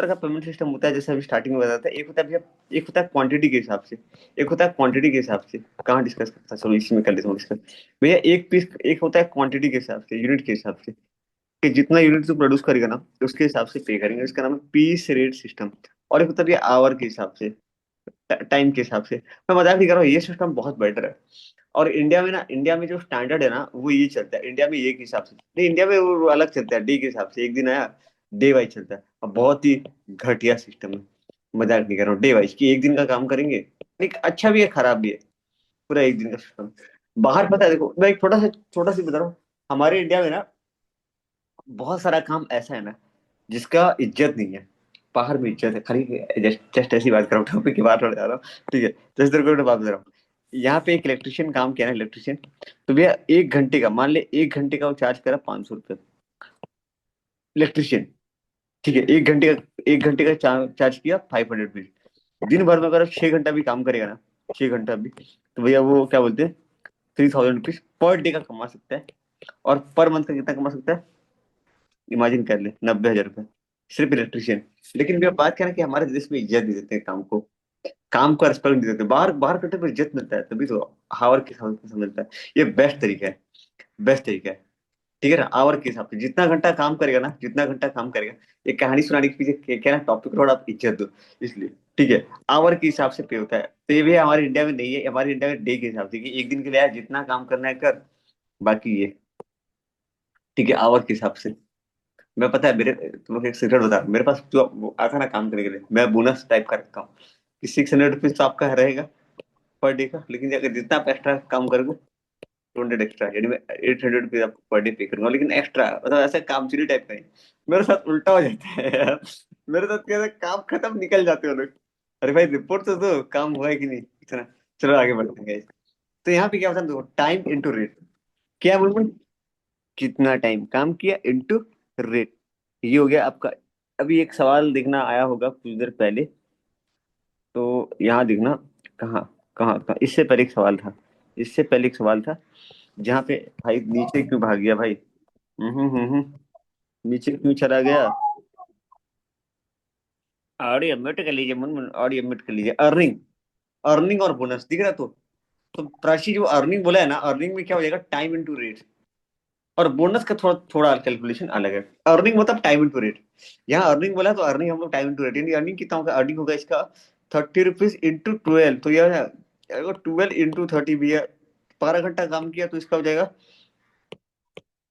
का पेमेंट सिस्टम होता है, जैसे अभी स्टार्टिंग में बताया था, एक होता है भैया, एक होता है क्वांटिटी के हिसाब से, एक होता है क्वांटिटी के हिसाब से। कहाँ डिस्कस करता है, चलो इसी में कर लेता हूँ डिस्कस। भैया एक पीस, एक होता है क्वांटिटी के हिसाब से, यूनिट के हिसाब से, कि जितना यूनिट तू प्रोड्यूस करेगा ना, उसके हिसाब से पे करेंगे, इसका नाम है पीस रेट सिस्टम। और एक होता है भैया आवर के हिसाब से, टाइम के हिसाब से। मैं मजाक नहीं कर रहा हूँ, ये सिस्टम बहुत बेटर है। और इंडिया में ना, इंडिया में जो स्टैंडर्ड है ना, वो ये चलता है इंडिया में, ये के हिसाब से नहीं, इंडिया में वो अलग चलता है, डे के हिसाब से, एक दिन आया, डे वाइज चलता है, और बहुत ही घटिया सिस्टम है। मजाक नहीं कर रहा हूँ, डे वाइज की एक दिन का काम करेंगे, एक अच्छा भी है खराब भी है, पूरा एक दिन का सिस्टम। बाहर पता है, देखो मैं एक छोटा सा बता रहा हूँ, हमारे इंडिया में ना बहुत सारा काम ऐसा है ना जिसका इज्जत नहीं है, बाहर में इज्जत है, खाली जस्ट जस्ट ऐसी बात कर रहा हूँ, टॉपिक की बात जा रहा हूँ, ठीक है, जस्ट तेरे को बात बता रहा हूँ। यहाँ पे एक इलेक्ट्रिशियन काम किया ना, इलेक्ट्रिशियन, तो भैया एक घंटे का, मान ले एक घंटे का वो चार्ज करा 500 रुपये, इलेक्ट्रिशियन, ठीक है, 1 घंटे का चार्ज किया 500 रुपीज। दिन भर में अगर 6 घंटा भी काम करेगा ना, 6 घंटा भी, तो भैया वो क्या बोलते हैं, 3000 रुपीज पर डे का कमा सकता है। और पर मंथ का कितना कमा सकता है, इमेजिन कर ले, 90,000 रुपये, सिर्फ इलेक्ट्रिशियन। लेकिन भैया बात क्या है ना कि हमारे देश में इज्जत नहीं देते हैं काम को, काम का रिस्पेक्ट नहीं देते, बाहर बाहर करते पर इज्जत मिलता है, तभी तो हावर के हिसाब से मिलता है। ये बेस्ट तरीका है, बेस्ट तरीका है। ठीक है ना, आवर के हिसाब से जितना घंटा काम करेगा ना, जितना घंटा काम करेगा, ये कहानी सुनाने के पीछे क्या ना, टॉपिक थोड़ा आप इज्जत दो, इसलिए। ठीक है, आवर के हिसाब से पे होता है, तो ये भी हमारे इंडिया में नहीं है, हमारे इंडिया में डे के हिसाब से, कि एक दिन के लिए यार जितना काम करना है कर, बाकी ये। ठीक है, आवर के हिसाब से। मैं पता है मेरे, तुम्हें एक सीक्रेट बता रहा हूं। मेरे पास जो वो आता है ना काम करने के लिए, मैं बोनस टाइप का रखता हूँ कि 600 रुपीज तो आपका रहेगा पर डे का, लेकिन अगर जितना आप एक्स्ट्रा काम करोगे, 200 एक्स्ट्रा, यानी मैं 800 रुपीज आपको पर डे पे करूंगा, लेकिन एक्स्ट्रा, मतलब ऐसा काम चोरी टाइप का नहीं। मेरे साथ उल्टा हो जाता है यार, मेरे साथ क्या है, काम खत्म निकल जाते हो लोग, अरे भाई रिपोर्ट तो दो, काम हुआ है कि नहीं, इतना। चलो आगे बढ़ते हैं guys। तो यहाँ पे क्या होता है, देखो, टाइम इंटू रेट। क्या बोलूं, कितना टाइम काम किया इंटू रेट, ये हो गया आपका। अभी एक सवाल देखना आया होगा कुछ देर पहले, तो यहाँ देखना, कहाँ कहाँ कहाँ, इससे पहले एक सवाल था, इससे पहले एक सवाल था, जहाँ पे, भाई नीचे क्यों भाग गया भाई, नीचे क्यों चला गया, ऑडियो म्यूट कर लीजिए, मुन मुन ऑडियो म्यूट कर लीजिए। अर्निंग, अर्निंग और बोनस दिख रहा, तो प्राची जो अर्निंग बोला है ना, अर्निंग में क्या हो जाएगा, टाइम इंटू रेट, और बोनस का थोड़ा थोड़ा कैलकुलेशन अलग है। अर्निंग मतलब टाइम इंटू रेट, यहाँ अर्निंग बोला तो अर्निंग हम लोग टाइम इंटू रेट, यानी अर्निंग कितना होगा, अर्निंग होगा इसका 30 रुपीज इंटू 12, तो यह 12 इंटू 30 भी है, 12 घंटा काम किया तो इसका हो जाएगा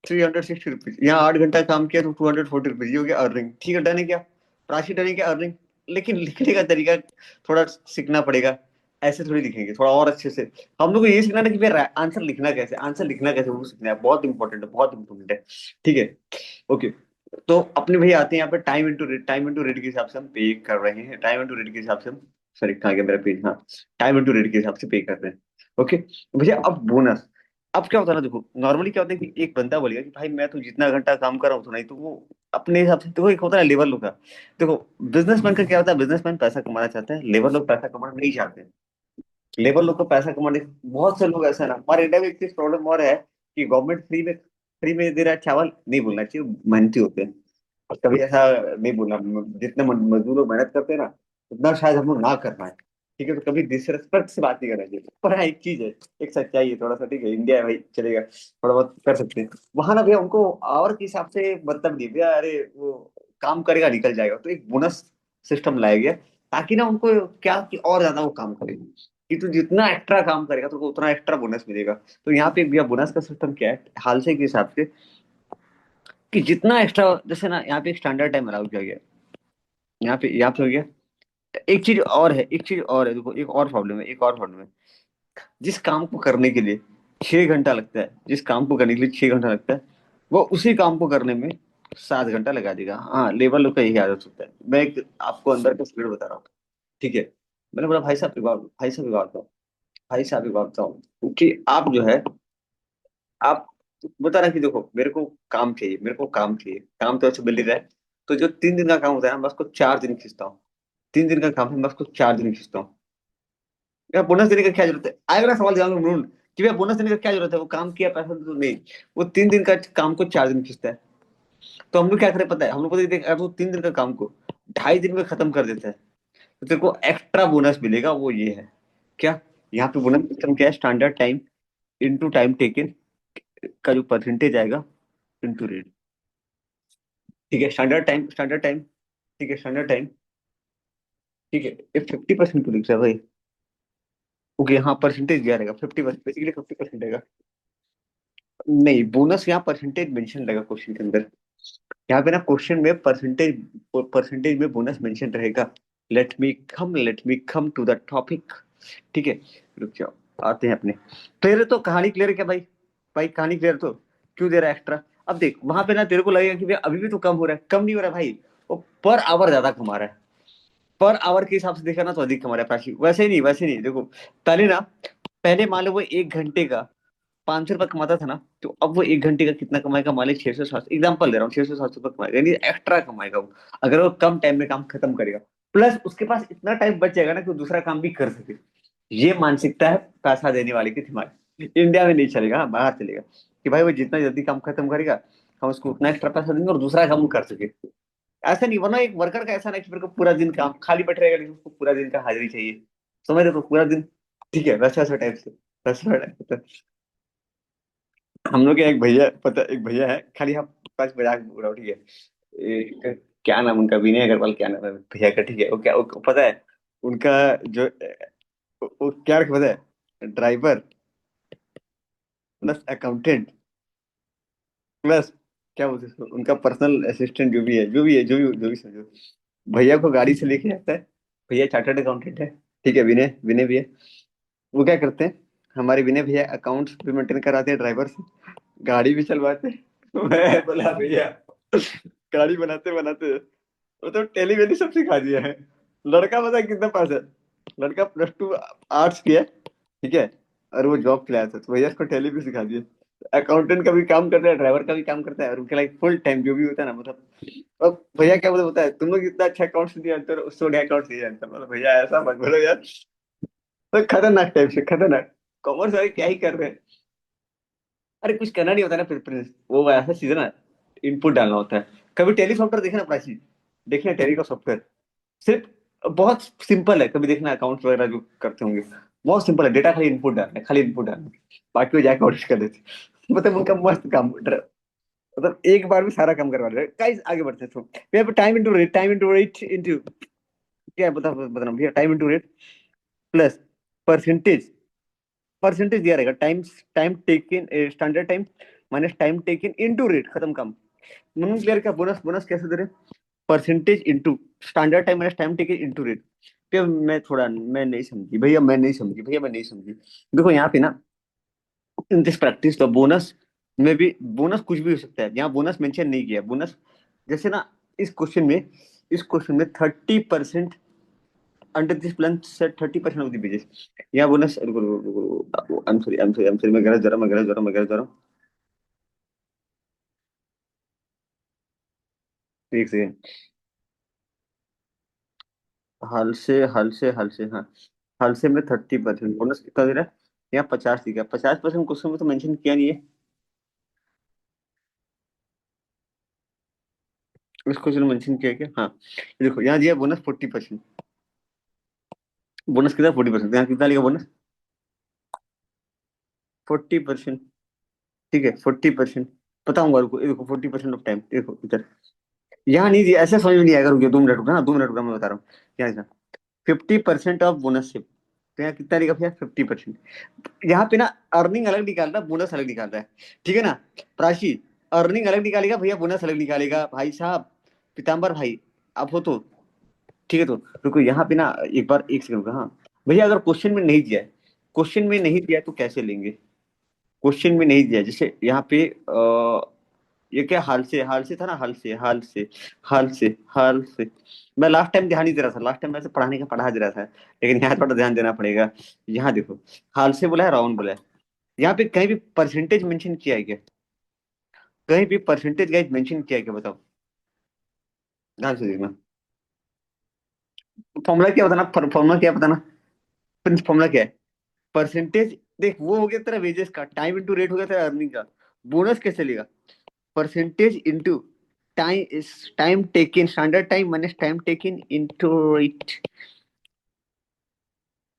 360 रुपीज। यहाँ 8 घंटा काम किया तो 240 रुपीज, ये हो गया अर्निंग। ठीक है, डन है क्या, राशि डन है क्या, अर्निंग। लेकिन लिखने का तरीका थोड़ा सीखना पड़ेगा, ऐसे थोड़ी लिखेंगे, थोड़ा और अच्छे से। हम लोग को ये सीखना है कि भैया आंसर लिखना कैसे, आंसर लिखना कैसे, वो सीखना है, बहुत इंपॉर्टेंट है, बहुत इंपॉर्टेंट है। ठीक है, ओके। तो अपने भैया आते हैं यहाँ पे time into rate, time into rate के हिसाब से हम पे कर रहे हैं, टाइम इंटू रेट के हिसाब से हम, सॉरी कहाँ गया मेरा पेज, हाँ, टाइम इंटू रेट के हिसाब से पे कर रहे हैं। ओके भैया, अब बोनस, अब क्या होता है ना, देखो नॉर्मली क्या होता है कि एक बंदा बोलेगा कि भाई मैं तो जितना घंटा काम कर रहा हूँ उतना ही, तो वो अपने हिसाब से, देखो एक होता है लेबर लोग का, देखो बिजनेसमैन का क्या होता है, बिजनेसमैन पैसा कमाना चाहता है, लेबर लोग पैसा कमाना नहीं चाहते हैं। लेबर लोग को पैसा कमाने, बहुत से लोग ऐसा है ना, हमारे इंडिया में एक चीज प्रॉब्लम और है कि गवर्नमेंट फ्री में दे रहा है चावल, नहीं बोलना चाहिए, मेहनती होते हैं। और कभी ऐसा नहीं बोलना, जितने मजदूर लोग मेहनत करते हैं ना, उतना शायद हम लोग ना कर पाए। ठीक है, तो कभी डिसरेस्पेक्ट से बात नहीं करना चाहिए, पर हाँ एक चीज है, एक सच्चाई है थोड़ा सा, ठीक है, इंडिया है भाई, चलेगा, थोड़ा बहुत कर सकते हैं। वहां ना भैया उनको आवर के हिसाब से मतलब नहीं भैया, अरे वो काम करेगा निकल जाएगा, तो एक बोनस सिस्टम लाया गया, ताकि ना उनको क्या कि और ज्यादा वो काम करे, कि तू जितना एक्स्ट्रा काम करेगा तो उतना एक्स्ट्रा बोनस मिलेगा। तो यहाँ पे भैया बोनस का सिस्टम क्या है, हाल से के हिसाब से, कि जितना एक्स्ट्रा, जैसे ना यहाँ पे एक स्टैंडर्ड टाइम अलाउ किया गया, यहाँ पे हो गया। एक चीज और है, एक चीज और है, देखो एक और प्रॉब्लम है, एक और प्रॉब्लम है। जिस काम को करने के लिए 6 घंटा लगता है, जिस काम को करने के लिए 6 घंटा लगता है, वो उसी काम को करने में 7 घंटा लगा देगा। हाँ, लेबर लोग का यही आदत होता है। मैं एक आपको अंदर का सीक्रेट बता रहा हूँ, ठीक है। मैंने बोला भाई साहब विवाह, भाई साहब विवाह बताओ, भाई साहब विवाह बताओ, क्योंकि आप जो है, आप बता रहे कि देखो मेरे को काम चाहिए, मेरे को काम चाहिए, काम तो अच्छा मिल ही रहा है, तो जो 3 दिन का काम होता है ना, मैं उसको 4 दिन खींचता हूँ। 3 दिन का काम है, मैं उसको 4 दिन खींचता हूँ। यार बोनस देने का क्या जरूरत है, आएगा ना सवाल जवाब में कि भैया बोनस देने का क्या जरूरत है, वो काम किया पैसा तो नहीं, वो 3 दिन का काम को 4 दिन खींचता है। तो हम लोग क्या करें पता है, हम लोग पता है अगर वो 3 दिन का काम को 2.5 दिन में खत्म कर देता है, तो तेरे को एक्स्ट्रा बोनस मिलेगा, वो ये है क्या, यहाँ पे बोनस सिस्टम क्या है, standard time into time taken का जो परसेंटेज आएगा इंटू रेट। ठीक है, स्टैंडर्ड टाइम, स्टैंडर्ड टाइम, ठीक है, स्टैंडर्ड टाइम, ठीक है, ये 50% को लिखता है भाई। ओके, हाँ परसेंटेज दिया रहेगा 50%, बेसिकली 50% रहेगा। नहीं, बोनस यहाँ परसेंटेज मेंशन रहेगा क्वेश्चन के अंदर, यहाँ पे ना क्वेश्चन में परसेंटेज, परसेंटेज में बोनस मेंशन रहेगा। Let me come to the topic. ठीक है, रुक जाओ, आते हैं अपने, क्लियर है तो, कहानी क्लियर है क्या भाई, भाई कहानी क्लियर तो, क्यों दे रहा है एक्स्ट्रा। अब देख वहां पे ना तेरे को लगेगा कि भाई अभी भी तो कम हो रहा है, कम नहीं हो रहा है भाई, वो पर आवर ज्यादा कमा रहा है, पर आवर के हिसाब से देखा ना तो अधिक कमा रहा है प्राची, वैसे ही नहीं, वैसे नहीं, देखो पहले ना, पहले मान लो वो 1 घंटे का 500 रुपये कमाता था ना, तो अब वो 1 घंटे का कितना कमाएगा, मान लीजिए 600 700, एग्जाम्पल दे रहा हूँ, 600 700 रुपये कमाएगा, यानी एक्स्ट्रा कमाएगा वो, अगर वो कम टाइम में काम खत्म करेगा। प्लस उसके पास इतना टाइम बच जाएगा ना कि वो दूसरा काम भी कर सके। ये मानसिकता है पैसा देने वाले की हमारी। इंडिया में नहीं चलेगा, हाँ, बाहर चलेगा कि भाई वो जितना जल्दी काम खत्म करेगा, हम उसको उतना एक्स्ट्रा पैसा देंगे और दूसरा काम कर सके। ऐसा नहीं, वरना एक वर्कर का ऐसा नहीं कि मेरे को पूरा दिन काम खाली बैठे रहेगा, लेकिन उसको पूरा दिन का हाजिरी चाहिए, समझ रहे हो, पूरा दिन। ठीक है, वैसा वैसा टाइप से, वैसा टाइप से। हम लोग के एक भैया, पता, एक भैया है, खाली हम पास मजाक बोल रहा हूँ, ठीक है। क्या नाम उनका, विनय अग्रवाल, क्या नाम है भैया का, ठीक है। वो क्या, वो पता है उनका जो, वो क्या रखे पता है, ड्राइवर प्लस अकाउंटेंट प्लस, क्या बोलते हैं उसको, उनका पर्सनल असिस्टेंट, जो भी है, जो भी समझो। भैया को गाड़ी से लेके जाता है। भैया चार्टर्ड अकाउंटेंट है, ठीक है, विनय विनय भैया। वो क्या करते हैं, हमारे विनय भैया अकाउंट्स भी मेंटेन कराते हैं ड्राइवर से, गाड़ी भी चलवाते हैं। मैं बोला भैया, गाड़ी बनाते बनाते वो तो टेली वेली सब सिखा दिया है। लड़का पता है कितना पास है, लड़का +2 आर्ट्स किया है, ठीक है, और वो जॉब के लिए आया था, तो भैया उसको टेली भी सिखा दिया। अकाउंटेंट का भी काम करता है, ड्राइवर का भी काम करता है, और उनके लाइक फुल टाइम जो भी होता है ना, मतलब। और भैया क्या बोलते होता है, तुम लोग इतना अच्छा अकाउंट्स नहीं जानते हो, उससे बढ़िया अकाउंट्स नहीं जानते, मतलब भैया ऐसा मत बोलो यार। तो खतरनाक टाइप से, खतरनाक। कॉमर्स वाले क्या ही कर रहे हैं। अरे कुछ करना नहीं होता ना प्रिंस, वो ऐसा चीज है ना, इनपुट डालना होता है। कभी टेली सॉफ्टवेयर देखे ना प्राची, देखिए टेली का सॉफ्टवेयर, सिर्फ बहुत सिंपल है, कभी देखना अकाउंट वगैरह जो करते होंगे, बहुत सिंपल है, डेटा खाली इनपुट डालना है, खाली इनपुट डालना है, बाकी वो जाके ऑडिट कर देते हैं। मतलब उनका मस्त काम, मतलब एक बार में सारा काम करवा रहे हैं। गाइस आगे बढ़ते हैं, तो we have time into rate, time into rate into, क्या बता रहा हूँ भैया, time into rate plus percentage, percentage दिया रहेगा, time, time taken, standard time minus time taken into rate, खत्म काम। मैंने क्लियर किया, बोनस, बोनस कैसे दे रहे, percentage into standard time minus time taken into rate. फिर मैं नहीं समझी भैया, मैं नहीं समझी भैया, मैं नहीं समझी। देखो यहाँ पे ना, इन दिस प्रैक्टिस, तो बोनस में भी, बोनस कुछ भी हो सकता है, यहाँ बोनस मेंशन नहीं किया, बोनस जैसे ना, इस क्वेश्चन में 30% under this plan set 30% of the business, यहाँ बोनस, आई एम सॉरी, मैं गलत जा रहा हूँ, मैं गलत जा रहा हूँ, मैं गलत जा रहा हूँ। एक सेकंड, हाल से हाँ, हाल से में 30% बोनस कितना दे रहा है, यहाँ 50 दिखा, 50% क्वेश्चन में तो मेंशन किया नहीं है, इस क्वेश्चन में मेंशन किया क्या, हाँ। ये देखो यहाँ दिया बोनस 40%, बोनस कितना 40%, यहाँ कितना लिखा बोनस, 40%, ठीक है 40%। बताऊंगा, रुको, ये देखो 40% ऑफ टाइम, देखो इधर, यहाँ नहीं दिया, ऐसे समझ में नहीं आएगा, रुकिए 2 मिनट रुकना ना, 2 मिनट रुकना, मैं बता रहा हूँ। यहाँ 50% ऑफ बोनस, तो यहाँ कितना लिखा भैया, 50%। यहाँ पे ना अर्निंग अलग निकाल रहा है, बोनस अलग निकाल रहा है, ठीक है ना। प्राची, अर्निंग अलग निकालेगा भैया, बोनस अलग निकालेगा, भाई साहब, पीताम्बर भाई, आप हो तो, ठीक है। तो रुको यहाँ पे ना, एक बार, एक सेकंड का, हाँ भैया, अगर क्वेश्चन में नहीं दिया है, क्वेश्चन में नहीं दिया है, तो कैसे लेंगे, क्वेश्चन में नहीं दिया है, जैसे यहाँ पे ये क्या, हाल से था ना, हाल से। मैं लास्ट टाइम ध्यान नहीं दे रहा था, लास्ट टाइम मैं पढ़ाने का पढ़ा दे रहा था, लेकिन यहाँ थोड़ा ध्यान देना पड़ेगा। यहाँ देखो, हाल से बोला है, राउंड बोला है, यहाँ पे कहीं भी परसेंटेज मेंशन किया है क्या, कहीं भी परसेंटेज गाइस मेंशन किया है क्या, बताओ, ध्यान से देखना। फॉर्मूला क्या बताना, फॉर्मूला क्या बताना, प्रिंस फॉर्मूला क्या है, परसेंटेज। देख वो हो गया तेरा वेजेस का, टाइम इंटू रेट हो गया तेरा अर्निंग का, बोनस कैसे लेगा, percentage into time, is time taken, standard time minus time taken into rate.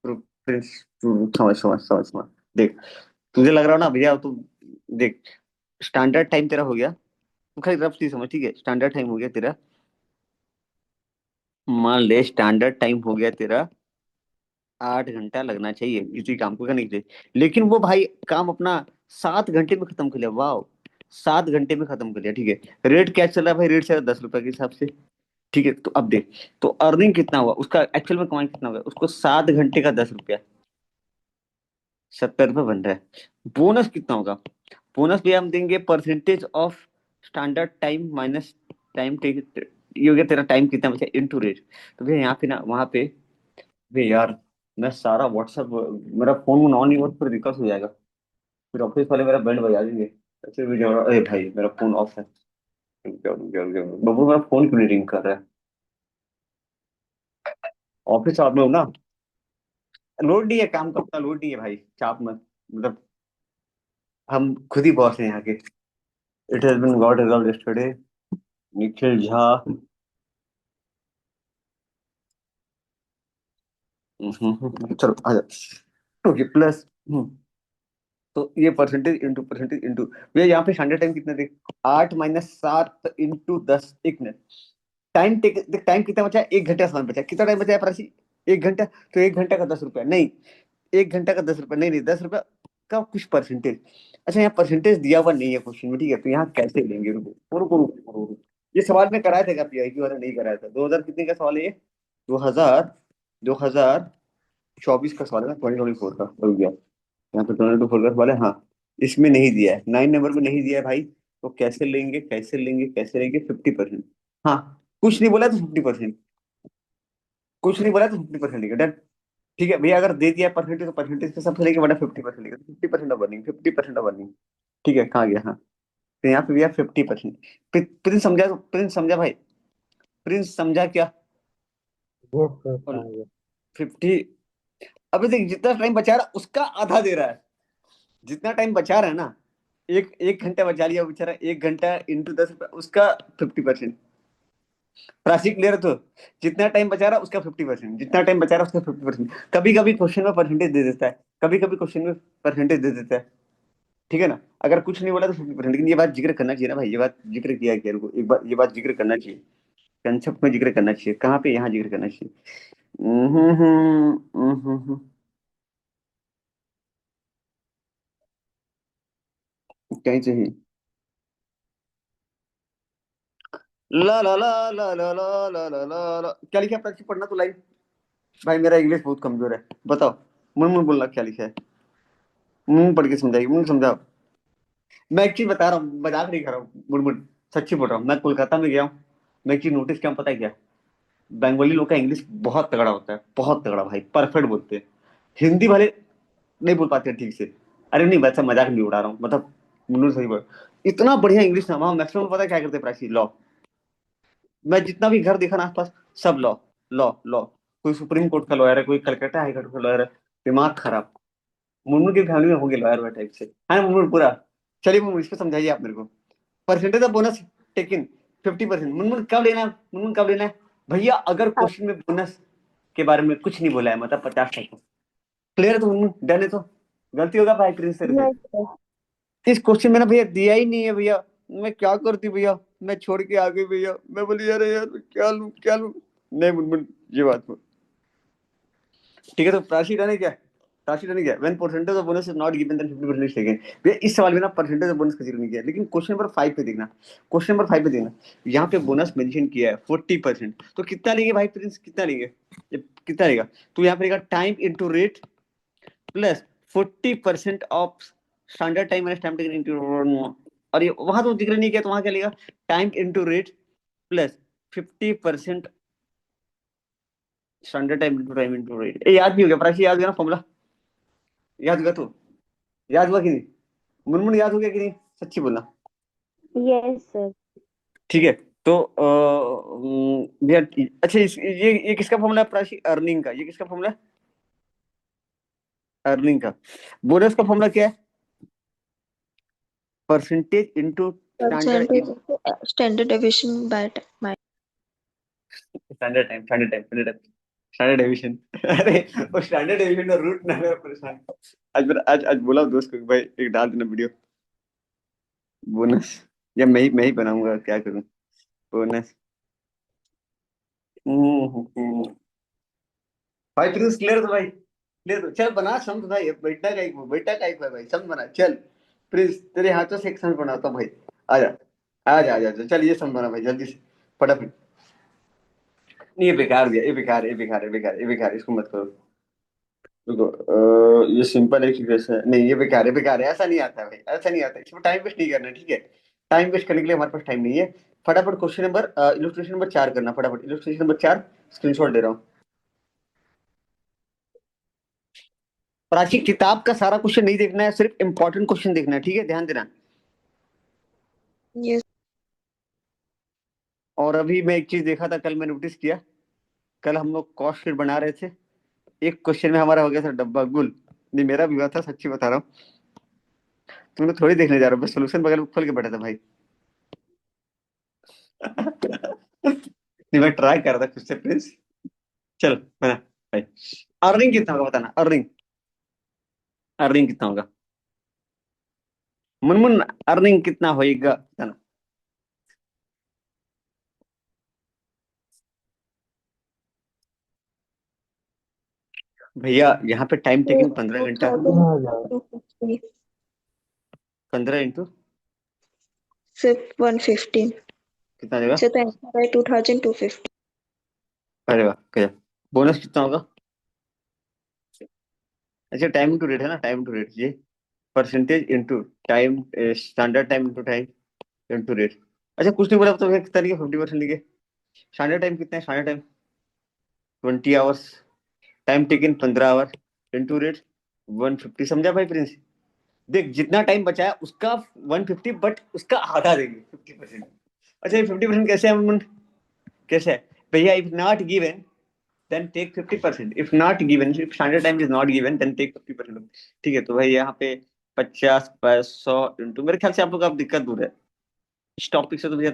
Prince, समझ। देख, तुझे लग रहा हो ना भैया, तू देख, स्टैंडर्ड टाइम तेरा हो गया, तू खाली रफली समझ, ठीक है, स्टैंडर्ड टाइम हो गया तेरा, मान ले स्टैंडर्ड टाइम हो गया तेरा, 8 घंटा लगना चाहिए किसी काम को करने के लिए, लेकिन वो भाई काम अपना 7 घंटे में खत्म कर लिया, वाह, 7 घंटे में खत्म कर लिया, ठीक है। रेट क्या चल रहा है भाई, रेट चल रहा है 10 रुपए के हिसाब से, ठीक है। तो अब देख, तो अर्निंग कितना हुआ उसका, एक्चुअल में कमाई कितना हुआ उसको, 7 घंटे का 10 रुपया, 70 रुपये बन रहा है। बोनस कितना होगा, बोनस भी हम देंगे percentage of standard time minus time take, ये हो गया तेरा, टाइम कितना बचा इनटू रेट। तो भैया यहाँ पे ना, वहां पे भी यार, मैं सारा व्हाट्सअप, मेरा फोन ऑन नहीं हुआ तो फिर दिक्कत हो जाएगा। फिर ऑफिस वाले मेरा बैंड बजा देंगे। ऐसे भी जाना, अरे भाई मेरा फोन ऑफ है। बबू मेरा फोन क्यों नहीं रिंग कर रहा है? ऑफिस आप में हो ना? लोड नहीं है, काम का अपना लोड नहीं है भाई, चाप मत। मतलब हम खुद ही बॉस हैं यहाँ के। It has been got resolve yesterday. Nikhil Jha. चलो आ जाओ। Okay plus. तो ये परसेंटेज इंटू भैया यहाँ पे स्टैंडर्ड टाइम कितना देख। 8 - 7 इंटू 10, 1 मिनट। टाइम टेक देख, टाइम कितना बचा है? 1 घंटे का समय बचा है। कितना टाइम बचा है प्राची? 1 घंटा। तो 1 घंटा का 10 रुपया नहीं। 1 घंटा का 10 रुपया नहीं, नहीं 10 रुपया का कुछ परसेंटेज। अच्छा यहाँ परसेंटेज दिया हुआ नहीं है क्वेश्चन में, ठीक है? तो यहाँ कैसे लेंगे? रुको रुको रुको रुको रुको। ये सवाल में कराया था क्या पीआई की वाला? नहीं कराया था। 2000 कितने का सवाल है ये? 2024 का सवाल है ना, 2024 का। रुक गया। यहाँ पे 2024 का सवाल है, हाँ। इसमें नहीं दिया है, 9 नंबर में नहीं दिया है भाई। तो कैसे लेंगे, कैसे लेंगे, कैसे लेंगे? 50%। हाँ, कुछ नहीं बोला तो 50%। कुछ नहीं बोला तो 50% लेंगे, डन। ठीक है भैया, अगर दे दिया परसेंटेज तो परसेंटेज के सब लेंगे, वरना 50% लेंगे। 50% ऑफ अर्निंग, 50% ऑफ अर्निंग। ठीक है, कहाँ गया? हाँ, तो यहाँ पे भैया 50%। प्रिंस समझा? प्रिंस समझा भाई? प्रिंस समझा क्या? यस सर, और समझ गया। 50। अभी देख, जितना टाइम बचा रहा उसका आधा दे रहा है। जितना टाइम बचा रहा है ना, एक एक घंटा बचा लिया बेचारा, 1 घंटा इंटू 10 रुपया, उसका 50%। राशि क्लियर तो? जितना टाइम बचा रहा उसका 50%, जितना टाइम बचा रहा उसका 50%। कभी कभी क्वेश्चन में परसेंटेज दे देता है, कभी कभी क्वेश्चन में परसेंटेज दे देता है। ठीक है ना? अगर कुछ नहीं बोला तो 50%। लेकिन ये बात जिक्र करना चाहिए ना भाई, ये बात जिक्र किया गया, रुको एक बार, ये बात जिक्र करना चाहिए। कंसेप्ट में जिक्र करना चाहिए, कहाँ पे? यहाँ जिक्र करना चाहिए। कहीं चाहिए। ला ला ला ला ला ला ला ला ला ला। क्या लिखा है प्राची? पढ़ना तो लाइन। भाई मेरा इंग्लिश बहुत कमजोर है, बताओ। मुंह मुंह बोलना, क्या लिखा है? मुंह पढ़ के समझाइए, मुंह समझाओ। मैं एक चीज बता रहा हूँ, मजाक नहीं कर रहा हूँ, मुड़ सच्ची बोल रहा हूँ। मैं कोलकाता में गया हूँ। मैं एक चीज नोटिस किया हूँ, पता है क्या? बंगाली लोग का इंग्लिश बहुत तगड़ा होता है, बहुत तगड़ा भाई, परफेक्ट बोलते हैं। हिंदी वाले नहीं बोल पाते ठीक से। अरे नहीं, वैसा मजाक नहीं उड़ा रहा हूँ, मतलब मुन्नू सही बोल। इतना बढ़िया इंग्लिश ना, वहाँ मैक्सिमम पता है क्या करते हैं प्राची? लॉ। मैं जितना भी घर देखा ना आसपास, सब लॉ। Law law. कोई सुप्रीम कोर्ट का लॉयर है, कोई कलकत्ता हाई कोर्ट का लॉयर है। दिमाग खराब। मुन्नू की फैमिली में होंगे लॉयर टाइप से, है ना मुन्नू पूरा? चलिए मुन्नू, इसको समझाइए आप मेरे को। Percentage of bonus taken 50%। Munmun कब लेना है? मुनमुन कब लेना है? भैया अगर क्वेश्चन में बोनस के बारे में कुछ नहीं बोला है, मतलब 50%। क्लियर है तो मुनमुन, डन है तो? गलती होगा भाई प्रिंस तेरे से। Yes sir. इस क्वेश्चन में ना भैया दिया ही नहीं है भैया। मैं क्या करती भैया, मैं छोड़ के आ गई भैया। मैं बोली यार यार मैं क्या लूं, क्या लूं? नहीं मुनमुन, ये बात को। ठीक है, तो राशि डन है क्या? राशि डन है क्या? When percentage of bonus is not given then 50% taken. भैया इस सवाल में ना परसेंटेज ऑफ बोनस का जिक्र नहीं किया, लेकिन क्वेश्चन नंबर 5 पे देखना। क्वेश्चन नंबर 5 पे देखना। यहाँ पे बोनस मेंशन किया है 40%। तो कितना लेंगे भाई प्रिंस, कितना लेंगे? ये कितना लेगा? तो यहाँ पे लेगा time into rate plus 40% of standard time minus time taken into. और ये वहां तो जिक्र नहीं किया, तो वहां क्या लेगा? Time into rate plus 50% standard time into rate. ये याद नहीं हो गया प्राची? याद हो गया ना फॉर्मूला? याद हुआ तो? याद हुआ कि नहीं? मुनमुन याद हो गया कि नहीं? सच्ची बोलना। Yes sir. ठीक है। तो भैया अच्छा, ये किसका फॉर्मूला है प्राची? अर्निंग का। ये किसका फॉर्मूला है? अर्निंग का। बोनस का फॉर्मूला क्या है? Percentage into standard. Percentage standard deviation by my. Standard time, standard time, standard time, standard deviation. अरे वो स्टैंडर्ड डेविएशन का रूट ना, मैं परेशान। आज बोला दोस्त को कि भाई एक डाल देना वीडियो। बोनस। या मैं ही बनाऊंगा, क्या करूं? बोनस। भाई प्रिंस क्लियर तो भाई? क्लियर तो चल बना समझ भाई, बेटा का एक भाई समझ बना चल। प्रिंस तेरे हाथों से एक समझ बनाता हूँ भाई। आजा आजा आजा आजा, चल ये समझ बना भाई जल्दी से, फटाफट। नहीं ये बेकार दिया, ये बेकार है, ये बेकार है, बेकार है, ये बेकार है, इसको मत करो। रुको, ये सिंपल है कि कैसे नहीं, ये बेकार है, बेकार है, ऐसा नहीं आता है भाई, ऐसा नहीं आता है। इसमें टाइम वेस्ट नहीं करना, ठीक है? टाइम वेस्ट करने के लिए हमारे पास टाइम नहीं है। फटाफट क्वेश्चन नंबर इलस्ट्रेशन नंबर 4 करना, फटाफट इलस्ट्रेशन नंबर 4। स्क्रीनशॉट दे रहा हूँ। प्राची किताब का सारा क्वेश्चन नहीं देखना है, सिर्फ इंपॉर्टेंट क्वेश्चन देखना है, ठीक है, ध्यान देना। Yes. और अभी मैं एक चीज देखा था, कल मैं नोटिस किया, कल हम लोग कॉस्ट शीट बना रहे थे, एक क्वेश्चन में हमारा हो गया था डब्बा गुल। नहीं, मेरा भी हुआ था, सच्ची बता रहा हूँ। तुमने थोड़ी देखने जा रहा हो, बस सोल्यूशन बगल में खोल के बैठा था भाई। नहीं, मैं ट्राई कर रहा था खुद से प्लीज। चल बना भाई। अर्निंग कितना होगा बताना, अर्निंग, अर्निंग कितना होगा मुनमुन, अर्निंग कितना होएगा बताना। भैया यहाँ पे टाइम टेकिंग 15 घंटा। 2,250 15 इंटू सिर्फ 115 कितना देगा? से तो आंसर है 2,250। अरे वाह, क्या बोनस कितना होगा? अच्छा, टाइम इंटू रेट है ना, टाइम इंटू रेट, ये percentage into time, standard time into time into rate. अच्छा कुछ नहीं बोला तो कितना लिखे, 50% लिखे। स्टैंडर्ड टाइम कितना है, standard time 20 hours, time taken 15 our into rate 150। समझा भाई प्रिंस? देख जितना टाइम बचा है उसका 150, बट उसका आधा देंगे, 50%। अच्छा ये 50% कैसे है अमन? कैसे है भैया? If not given then take 50%, if not given, if standard time is not given then take 50%। ठीक है, तो भाई यहाँ पे 50/100 इंटू, मेरे ख्याल से आप लोग आप दिक्कत दूर है इस टॉपिक से, तो भैया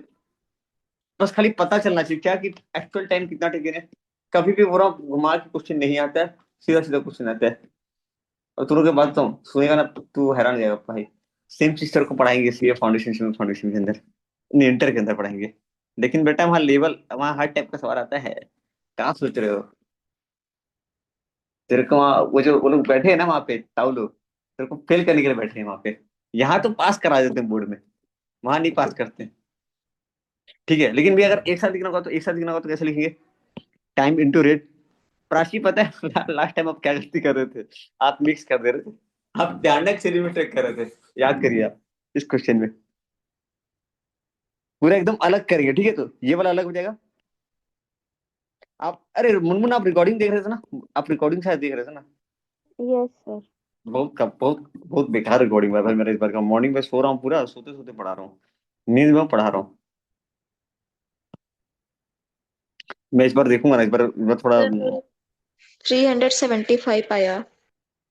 बस खाली पता चलना चाहिए क्या कि एक्चुअल टाइम कितना टेकन है। कभी भी वो घुमा के क्वेश्चन नहीं आता है, सीधा सीधा क्वेश्चन आता है। और तुरंत के बाद तो सुनेगा ना, तू हैरान हो जाएगा भाई। सेम सिस्टर को पढ़ाएंगे सीए फाउंडेशन, फाउंडेशन के अंदर, नहीं इंटर के अंदर पढ़ाएंगे, लेकिन बेटा वहाँ लेवल, वहाँ हर टाइप का सवाल आता है। क्या सोच रहे हो? तेरे को वहाँ वो जो वो लोग बैठे हैं ना वहाँ पे ताऊ लोग, तेरे को फेल करने के लिए बैठे हैं वहाँ पे। यहाँ तो पास करा देते हैं बोर्ड में, वहां नहीं पास करते। ठीक है, लेकिन भी अगर एक साथ लिखना होगा तो, एक साथ लिखना होगा तो कैसे लिखेंगे? Time into rate. प्राची पता है लास्ट टाइम आप क्या गलती कर रहे थे? आप मिक्स कर दे रहे थे, आप ध्यान से मिस्टेक कर रहे थे, याद करिए आप इस क्वेश्चन में। पूरा एकदम अलग करेंगे, ठीक है, तो ये वाला अलग हो जाएगा। आप अरे मुनमुन, आप रिकॉर्डिंग देख रहे थे ना? आप रिकॉर्डिंग शायद देख रहे थे ना? Yes sir. बहुत बहुत बेकार रिकॉर्डिंग हुआ है भाई मेरा इस बार का। मॉर्निंग में सो रहा हूँ, पूरा सोते सोते पढ़ा रहा हूँ, नींद में पढ़ा रहा हूँ। मैं इस बार देखूंगा ना, इस बार मैं थोड़ा। सर 375 आया।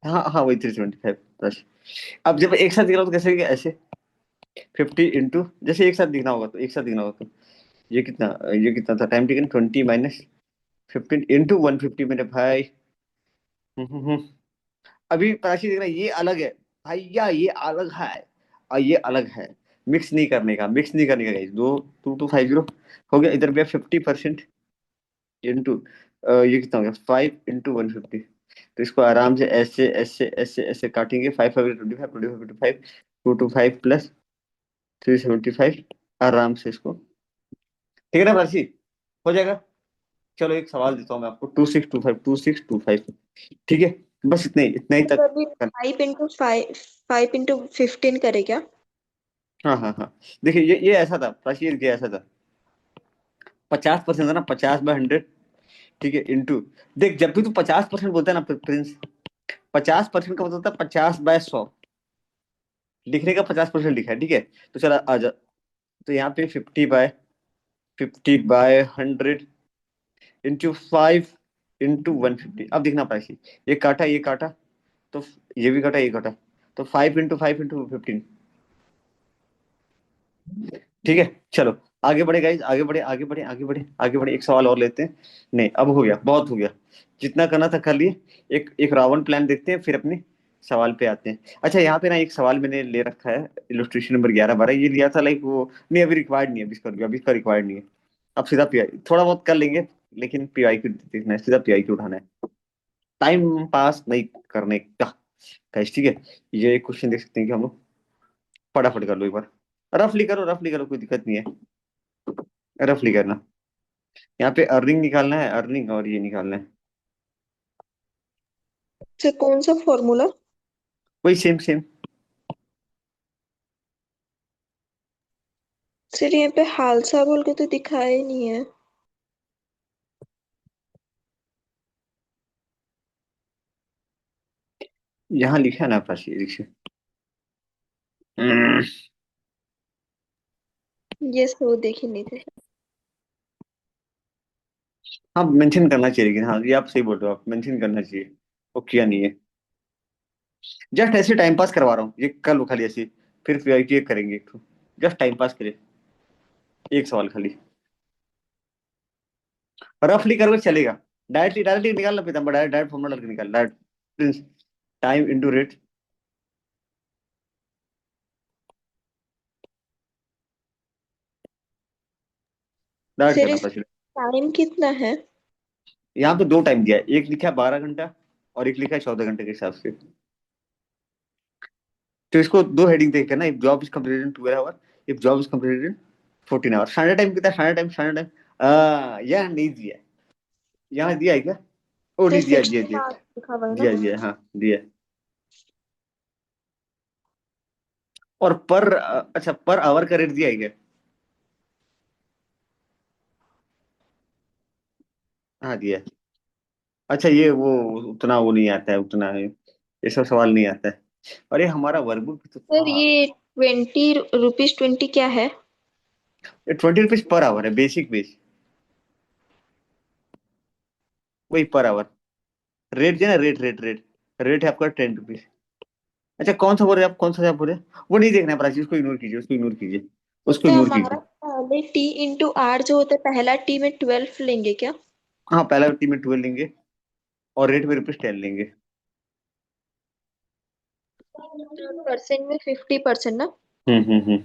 हाँ हाँ, वही 375 प्लस। अब जब एक साथ दिख रहा हो तो कैसे लिखेंगे? ऐसे 50 इंटू, जैसे एक साथ दिखना होगा तो, एक साथ दिखना होगा तो ये कितना, ये कितना था टाइम टेकन, 20 - 15 इंटू 150 मेरे भाई। अभी राशि देखना, ये अलग है भैया, ये अलग है और ये अलग है। मिक्स नहीं करने का, मिक्स नहीं करने का guys। 2250 हो गया, इधर भी 50% इंटू, ये कितना हो गया, 5 × 150। तो इसको आराम से ऐसे ऐसे ऐसे ऐसे काटेंगे, 5×5 = 25, 25 × 25 = 225 प्लस 375, आराम से इसको। ठीक है ना राशि, हो जाएगा। चलो एक सवाल देता हूँ मैं आपको, 2625, 2625। ठीक है, बस इतना ही, इतना ही सर तक। अभी 5 × 15 करे क्या? हाँ हाँ हाँ, देखिए ये ऐसा था राशि, ये ऐसा था, 50% था ना, 50/100। ठीक है, इंटू, देख जब भी तू 50% बोलता है ना प्रिंस, 50% का मतलब था 50/100, लिखने का 50% लिखा है, ठीक है। तो चला आ जा, तो यहाँ पे 50/100 इंटू 5 × 150। अब देखना पाइसी, ये काटा ये काटा, तो ये भी काटा ये काटा, तो 5 × 5 × 15। ठीक है, चलो आगे बढ़े गाइज, आगे बढ़े आगे बढ़े आगे बढ़े आगे बढ़े, एक सवाल और लेते हैं। नहीं अब हो गया, बहुत हो गया, जितना करना था कर लिए। एक एक राउंड प्लान देखते हैं, फिर अपने सवाल पे आते हैं। अच्छा यहाँ पे ना एक सवाल मैंने ले रखा है, इलस्ट्रेशन नंबर 11 12, ये लिया था लाइक वो, नहीं अभी रिक्वायर्ड नहीं है, अभी इसका रिक्वायर्ड नहीं है। अब सीधा पीआई थोड़ा बहुत कर लेंगे, लेकिन पीआई की देखना है, सीधा पीआई की उठाना है, टाइम पास नहीं करने का। गाइस ठीक है, ये एक क्वेश्चन देख सकते हैं कि हम लोग, फटाफट कर लो एक बार, रफली करो, रफली करो, कोई दिक्कत नहीं है, रफली करना। यहाँ पे अर्निंग निकालना है, अर्निंग, और ये निकालना है, सर कौन सा फॉर्मूला? वही सेम सेम। सर यहाँ पे हालसा बोल के तो दिखाया ही नहीं है। यहाँ लिखा है ना प्राची, लिखिए। हम्म, ये वो देख ही नहीं थे। हाँ मेंशन करना चाहिए, लेकिन हाँ ये आप सही बोल रहे हो, आप मेंशन करना चाहिए। वो किया नहीं है। जस्ट ऐसे टाइम पास करवा रहा हूँ, ये कर लो खाली ऐसे। फिर पीआईटी करेंगे, जस्ट टाइम पास करें। एक सवाल खाली, रफली करके चलेगा। डायरेक्टली डायरेक्टली निकालना पीता, डायरेक्ट डायरेक्ट फॉर्मूला करके निकाल direct. Time into rate, direct फिर करना इस पड़ेगा। टाइम कितना है? यहाँ पे दो टाइम दिया है, एक लिखा है 12 घंटा और एक लिखा है 14 घंटे के हिसाब से। तो इसको दो हेडिंग देखते हैं ना, if job is completed in 12 hour, if job is completed in 14 hour. Standard time कितना है? स्टैंडर्ड टाइम यह नहीं दिया है। यहाँ दिया है क्या? ओ नहीं सिर्फ दिया, 16 आवर्स लिखा हुआ है ना। दिया हाँ दिया। और पर अच्छा पर आवर का रेट दिया है क्या? हाँ दिया है। अच्छा ये वो उतना वो नहीं आता है, उतना है, ये सब सवाल नहीं आता है। अरे हमारा वर्कबुक भी तो सर था। ये 20 रुपीज 20 क्या है? ये 20 रुपीज पर आवर है, बेसिक बेस, वही पर आवर। रेट जो है ना, रेट रेट है आपका 10 रुपीज। अच्छा कौन सा बोल रहे हैं आप, कौन सा आप बोल रहे हैं? वो नहीं देखना है प्राची, उसको इग्नोर कीजिए, उसको इग्नोर कीजिए, उसको तो इग्नोर हमारा कीजिए। पहले T/R जो होता है, पहला T में 12 लेंगे क्या? हाँ पहला टी में 12 लेंगे और रेट में रुपीज 10 लेंगे। परसेंट में 50% ना। हम्म।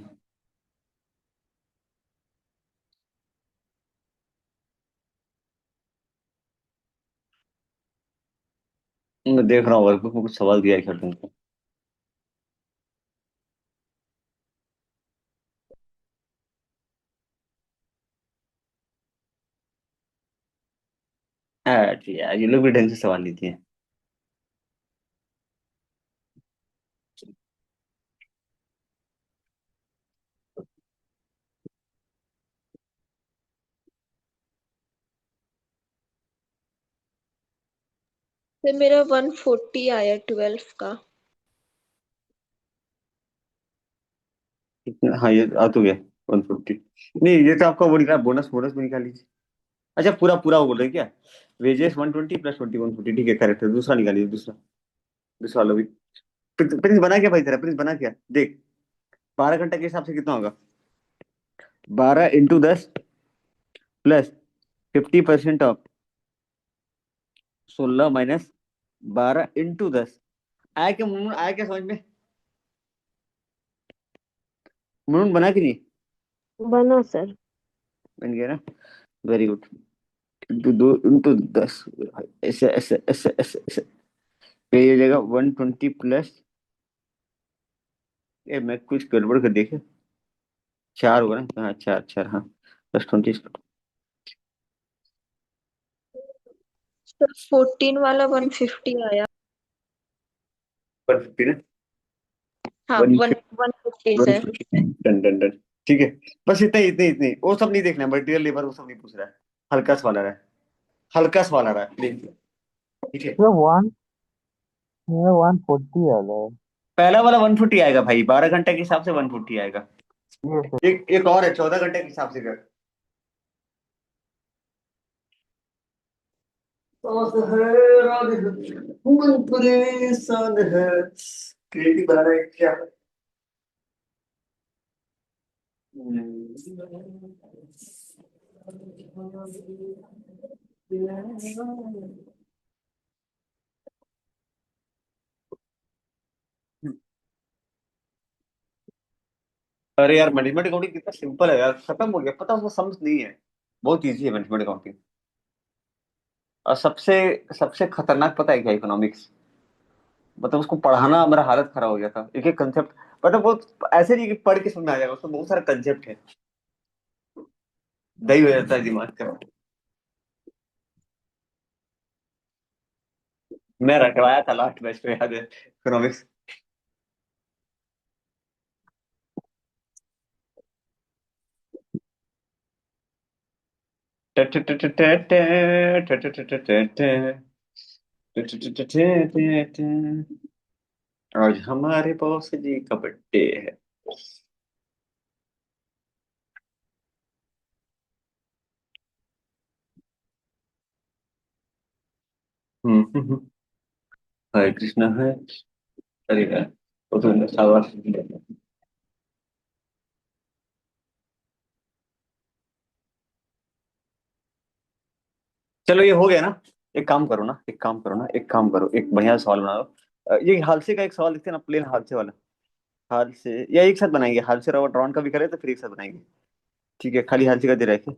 मैं देख रहा हूँ वर्कबुक में कुछ सवाल दिया है क्या तुमको? अच्छा यार, ये लोग भी ढंग से सवाल लेते हैं। तो मेरा 140 आया 12 का। हाँ ये आ तो गया 150। नहीं ये तो आपका वो निकाला, बोनस बोनस भी निकाल लीजिए। अच्छा पूरा पूरा वो बोल रहे हैं क्या? वेजेस 120 प्लस 150, ठीक है करेक्ट है। दूसरा निकालिए, दूसरा, दूसरा वाला भी। प्रिंस बना क्या भाई तेरा, प्रिंस बना क्या देख। 12 घंटे के हिसाब से कितना होगा? 12 × 10 प्लस 50% ऑफ 16 - 12 × 10। आया क्या मुनमुन, आया क्या समझ में? मुनमुन बना कि नहीं? बना सर। बन गया ना, वेरी गुड। इंटू 2 × 10, ऐसे ऐसे ऐसे ऐसे ऐसे। तो ये हो जाएगा 120 प्लस, ये मैं कुछ गड़बड़ कर देखे, 4 होगा ना, हाँ 4 4 हाँ, प्लस 20। सर 14 वाला 150 आया। 150 ना, हाँ, one 150 one sir. Done done done. ठीक है, बस इतना ही इतने इतने, वो सब नहीं देखना, मटेरियल लेबर वो सब नहीं पूछ रहा है। हल्का सवाल आ रहा है, हल्का सवाल आ रहा है प्लीज। ठीक है, ये वन ये 140 आ रहा है। पहला वाला 140 आएगा भाई, 12 घंटे के हिसाब से 140 आएगा। ये सर। एक और है 14 घंटे के हिसाब से कर। सांस है, राग है, मन परेशान है, क्रिएटिव बना रहे हैं क्या? अरे यार मैनेजमेंट अकाउंटिंग कितना सिंपल है यार, खत्म हो गया, पता उसको समझ नहीं है। बहुत इजी है मैनेजमेंट अकाउंटिंग। और सबसे सबसे खतरनाक पता है क्या, इकोनॉमिक्स। मतलब उसको पढ़ाना मेरा हालत खराब हो गया था, एक एक कंसेप्ट। मतलब वो ऐसे नहीं कि पढ़ के समझ में आ जाएगा, उसमें बहुत सारे कंसेप्ट है, दही हो जाता है दिमाग का। मैं रटवाया था लास्ट बैच में, याद है इकोनॉमिक्स। आज हमारे बॉस जी का बर्थडे है। हम्म। हरे कृष्णा है। अरे यार, वो तो शाबाश। चलो ये हो गया ना। एक काम करो ना, एक काम करो ना, एक काम करो, एक बढ़िया सवाल बनाओ। ये हालसे का एक सवाल लिखते हैं ना, प्लेन हालसे वाला। हालसे या एक साथ बनाएंगे, हालसे और ड्रोन का भी करें तो फिर एक साथ बनाएंगे। ठीक है, खाली हालसे का दे रखे।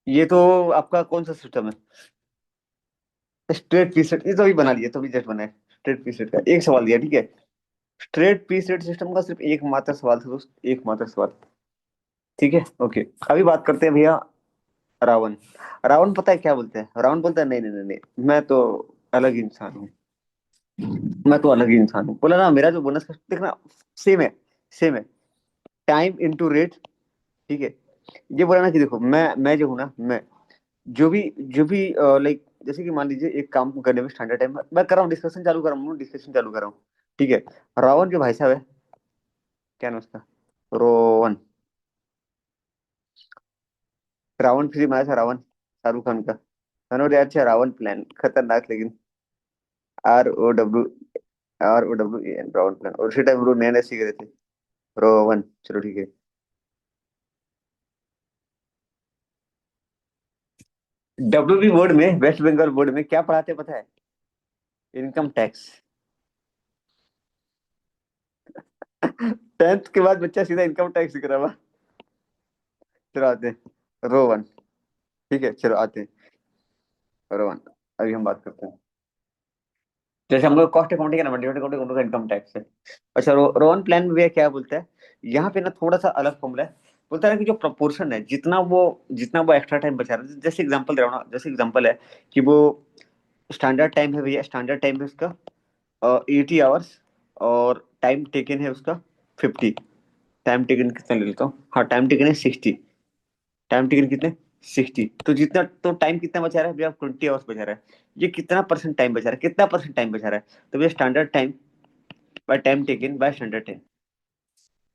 ये तो आपका कौन सा सिस्टम है? स्ट्रेट पीस रेट, ये तो अभी बना लिया, तो अभी जस्ट बना है। स्ट्रेट पीस रेट का एक सवाल दिया, ठीक है। स्ट्रेट पीस रेट सिस्टम का सिर्फ एक मात्र सवाल था दोस्त, एक मात्र सवाल। ठीक है, ओके। अभी बात करते हैं भैया। रावण। रावण पता है क्या बोलते हैं? रावण बोलता है नहीं नहीं नहीं नहीं, मैं तो अलग इंसान हूँ। मैं तो अलग ही इंसान हूँ, बोला ना। मेरा जो बोनस का देखना सेम है, सेम है। Time into rate. ठीक है। ये बोला ना कि देखो, मैं जो हूँ ना, मैं जो भी लाइक, जैसे कि मान लीजिए एक काम करने में स्टैंडर्ड टाइम मैं कर रहा हूँ, डिस्कशन चालू कर रहा हूँ, डिस्कशन चालू कर रहा हूँ। ठीक है। रावण जो भाई साहब है, क्या नाम उसका? रोवन। रावण फिल्म आया था, रावण, शाहरुख खान का। मैंने यार अच्छा, रावण प्लान खतरनाक लेकिन। ROW, ROWAN, Ravan plan. और उसी टाइम हम लोग नए नए सीख रहे थे। रोवन, चलो ठीक है। WB बोर्ड में, वेस्ट बंगाल बोर्ड में क्या पढ़ाते हैं पता है? Income tax. 10th के बाद बच्चा सीधा इनकम टैक्स सीख रहा हुआ। चलो आते हैं रोवन। ठीक है, चलो आते हैं रोवन। अभी हम बात करते हैं, जैसे हम लोग कॉस्ट अकाउंटिंग है ना, मैनेजमेंट अकाउंटिंग, उन लोग का इनकम टैक्स है। अच्छा, रोवन प्लान में भैया क्या बोलता है? यहाँ पे ना थोड़ा सा अलग फॉर्मूला है। बोलता है कि जो प्रपोर्शन है, जितना वो एक्स्ट्रा टाइम बचा रहा है, जैसे एग्जांपल दे रहा हूँ ना, जैसे एग्जांपल है कि वो स्टैंडर्ड टाइम है भैया, स्टैंडर्ड टाइम है उसका 80 आवर्स। और टाइम टेकन है उसका 50। टाइम टेकन कितना ले लेता हूँ, हाँ टाइम टेकन है 60। टाइम टेकन कितने? 60। तो जितना तो टाइम कितना बचा रहा है भैया? 20 आवर्स बचा रहा है। ये कितना परसेंट टाइम बचा रहा है, कितना परसेंट टाइम बचा रहा है? तो भैया standard time by time taken by standard time.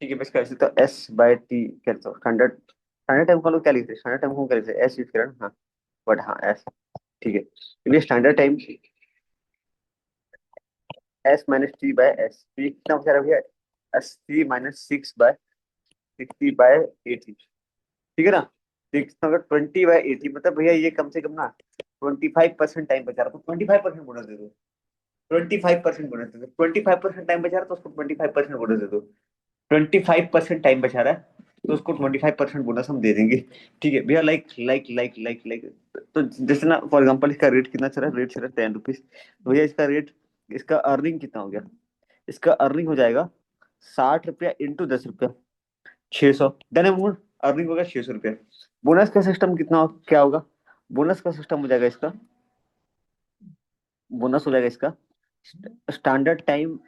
ठीक है, बस कैसे तो S/T कैसे स्टैंडर्ड स्टैंडर्ड टाइम को हम लोग क्या लिखते हैं? स्टैंडर्ड टाइम को हम क्या लिखते हैं? S यूज करें ना, हाँ। बट हाँ S। ठीक है, तो ये स्टैंडर्ड टाइम S-T/S, तो ये कितना बचा रहा है भैया? S3 - 6/60/80। ठीक है ना? तो अगर 20/80, मतलब भैया ये कम से कम ना 25% टाइम बचा रहा, तो 25% बोनस दे दो। 25% बोनस दे दो, 25% टाइम बचा रहा तो उसको 25% बोनस दे दो। 25% टाइम बचा रहा है तो उसको 25% बोनस हम दे देंगे। ठीक है भैया, like like like like like. तो जैसे ना, फॉर एग्जाम्पल इसका रेट कितना चल रहा है? रेट चल रहा है 10 रुपीज। तो भैया इसका रेट, इसका अर्निंग कितना हो गया? इसका अर्निंग हो जाएगा 60 रुपया इंटू 10 रुपया, 600। देन अर्निंग होगा 600 रुपया। बोनस का सिस्टम कितना क्या होगा? बोनस का सिस्टम हो जाएगा इसका, बोनस हो जाएगा इसका standard time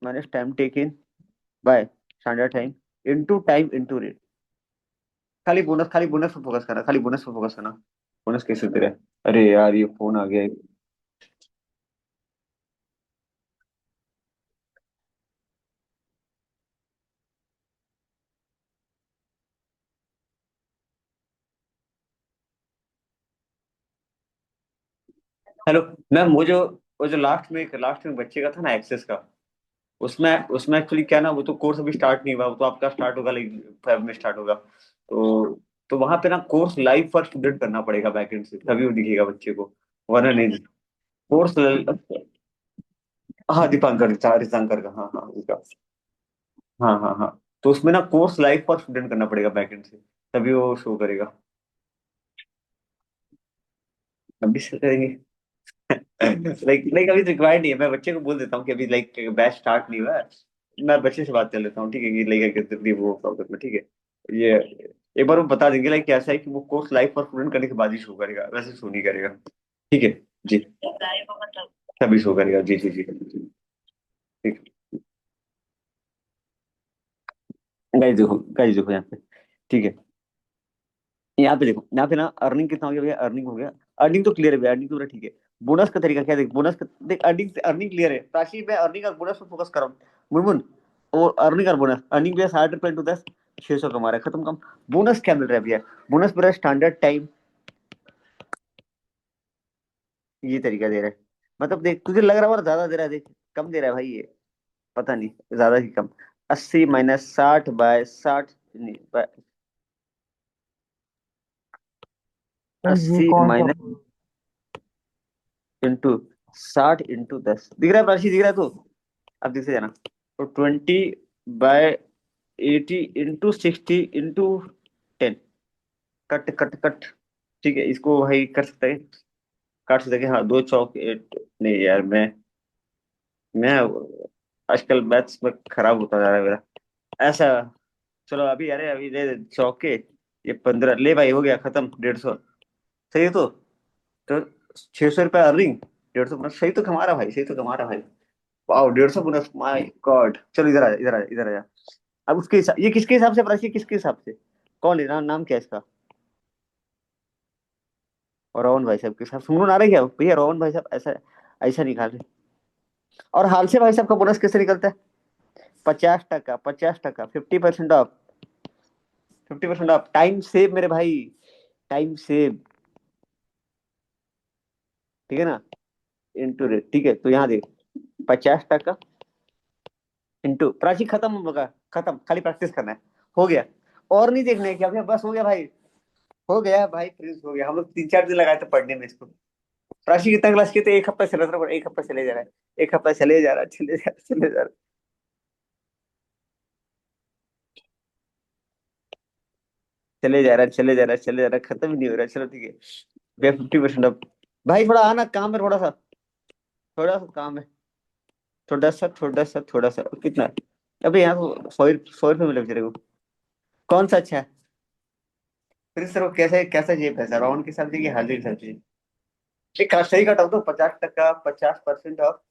minus time taken by standard time into time into rate. खाली बोनस पर फोकस करना, खाली बोनस पर फोकस करना। बोनस कैसे दे रहा है? अरे यार, ये फोन आ गया है। हेलो मैम, वो जो लास्ट में बच्चे का था ना, एक्सेस का। उसमें उसमें एक्चुअली क्या ना, वो तो कोर्स अभी स्टार्ट नहीं हुआ, वो तो आपका स्टार्ट होगा लाइक फेब में स्टार्ट होगा। तो वहां पे ना कोर्स लाइव फॉर स्टूडेंट करना पड़ेगा बैकएंड से, तभी वो दिखेगा बच्चे को, वरना नहीं। कोर्स, हाँ दीपांकर, रितांकर का, हाँ हाँ उसका। हाँ हाँ हाँ। तो उसमें ना कोर्स लाइव फॉर स्टूडेंट करना पड़ेगा बैकएंड से, तभी वो शो करेगा। अभी से करेंगे। लाइक लाइक अभी रिक्वायर्ड नहीं है, मैं बच्चे को बोल देता हूँ कि अभी लाइक बैच स्टार्ट नहीं हुआ है। मैं बच्चे से बात कर लेता हूँ, ठीक है, कि लाइक कितनी वो प्रॉब्लम है, ठीक है। ये एक बार वो बता देंगे लाइक कैसा है कि वो कोर्स लाइव फॉर स्टूडेंट करने के बाद ही शो करेगा, वैसे शो नहीं करेगा। ठीक है जी, तभी शो करेगा, जी जी जी जी। ठीक। गाइस देखो यहाँ पे। ठीक है, यहाँ पे देखो, यहाँ पे ना अर्निंग कितना हो गया भैया? अर्निंग हो गया, अर्निंग तो क्लियर है भैया, अर्निंग तो पूरा ठीक है। बोनस का तरीका क्या, देख बोनस का देख, अर्निंग अर्निंग क्लियर है प्राची, मैं अर्निंग और बोनस पर फोकस कर रहा हूँ मुनमुन। और अर्निंग और बोनस, अर्निंग भैया 60 रुपए × 10, 600 कमा रहा है, खत्म काम। बोनस क्या मिल रहा है भैया, बोनस मिल रहा है स्टैंडर्ड टाइम, ये तरीका दे रहा है। मतलब देख तुझे लग रहा है और ज्यादा दे रहा है, देख कम दे रहा है भाई ये, पता नहीं ज्यादा ही कम। 80 - 60/60, नहीं 80 कौन सा? माइनस इंटू 60 × 10, दिख रहा है राशि, दिख रहा है तो अब दिख से जाना। तो 20/80 × 60 × 10, कट कट कट, ठीक है इसको भाई कर सकते हैं, काट सकते हैं। हाँ 2 चौक 8, नहीं यार मैं आजकल मैथ्स में खराब होता जा रहा है मेरा, ऐसा। चलो अभी, अरे अभी दे चौके, ये 15 ले भाई, हो गया खत्म, 150, सही है तो 600 रुपये अर्निंग, 150 बोनस, सही तो कमा रहा भाई, सही तो कमा रहा भाई। वाह 150 बोनस, माय गॉड। चलो इधर आ जा, इधर आ जा, इधर आ जा। अब उसके हिसाब, ये किसके हिसाब से प्राची, किसके हिसाब से, कौन है नाम, नाम क्या है इसका, और रोहन भाई साहब के साथ सुमन आ रहे क्या भैया, रोहन भाई साहब ऐसा ऐसा निकाल रहे। और हाल से भाई साहब का बोनस कैसे निकलता है, 50 टका, 50 टका, 50% ऑफ, 50% ऑफ, टाइम सेव मेरे भाई, टाइम सेव, ठीक है ना, इंटू रेट, ठीक है। तो यहाँ देख 50 टका इंटू, प्राची खत्म होगा, खत्म, खाली प्रैक्टिस करना है, हो गया, और नहीं देखना है क्या भैया, बस हो गया भाई, हो गया भाई प्रिंस, हो गया। हम लोग 3 4 दिन लगाए थे पढ़ने में इसको। प्राची कितना क्लास की, तो 1 हफ्ता चला था, एक हफ्ता चले जा रहा है, 1 हफ्ता चले जा रहा है, चले जा रहा है, चले जा रहा है, चले जा रहा है, चले जा रहा है, चले जा रहा है, खत्म ही नहीं हो रहा है। चलो ठीक है भैया, 50% अब, भाई थोड़ा आना, काम है थोड़ा सा, थोड़ा सा काम है, थोड़ा सा थोड़ा सा थोड़ा सा, कितना है? अबे यहाँ तो 100 100 रुपये मिले बेचारे को, कौन सा अच्छा है फिर सर, वो कैसे कैसा चाहिए पैसा, राउंड के हिसाब से कि हाजिर के हिसाब से? एक सही कटा तो 50 टका, 50% ऑफ,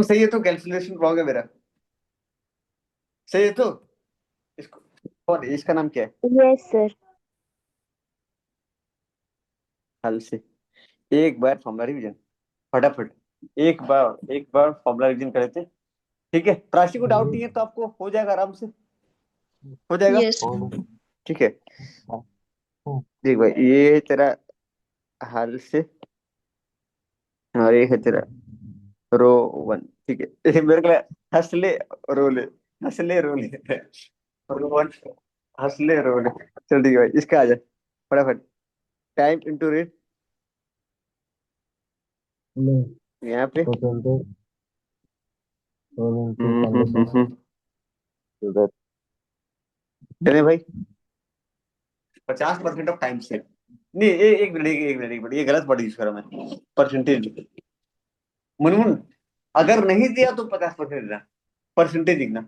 सही है तो, कैलकुलेशन रॉन्ग है मेरा, सही है तो। इसको कौन है? इसका नाम क्या है? Yes sir. हल से एक बार फॉर्मुला रिवीजन, फटाफट, एक बार फॉर्मुला रिवीजन करे थे, ठीक है। राशि को डाउट नहीं है तो आपको हो जाएगा आराम से, हो जाएगा, यस। ठीक है। देख भाई ये तेरा हाल से, और ये है तेरा रो 1, ठीक है। ये मेरे को हंस ले, रो ले, हंस ले रो ले, रो 1, हंस ले रो ले। चल ठीक है भाई, इसका आ जाए फटाफट, टाइम इंटू रेट, यहाँ पे चले भाई, 50% ऑफ टाइम से, नहीं एक मिनट, एक मिनट, ये गलत वर्ड यूज करा मैं, परसेंटेज, मुनमुन अगर नहीं दिया तो 50% देना, परसेंटेज लिखना,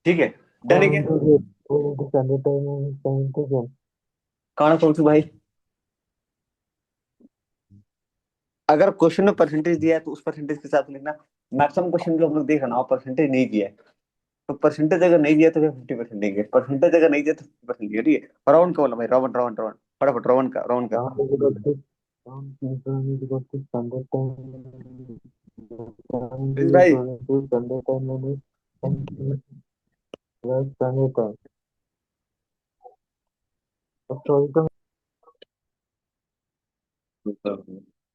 ठीक है, डन है क्या? कौन सी भाई, अगर क्वेश्चन में परसेंटेज दिया है तो उस परसेंटेज के साथ लिखना। मैक्सिमम क्वेश्चन जो हम लोग देख रहे हैं और परसेंटेज नहीं दिया है, तो परसेंटेज अगर नहीं दिया तो 50% देंगे, परसेंटेज अगर नहीं दिया तो 50% देंगे, ठीक है। राउंड का बोला भाई, राउंड राउंड राउंड, फटाफट राउंड का प्लीज भाई।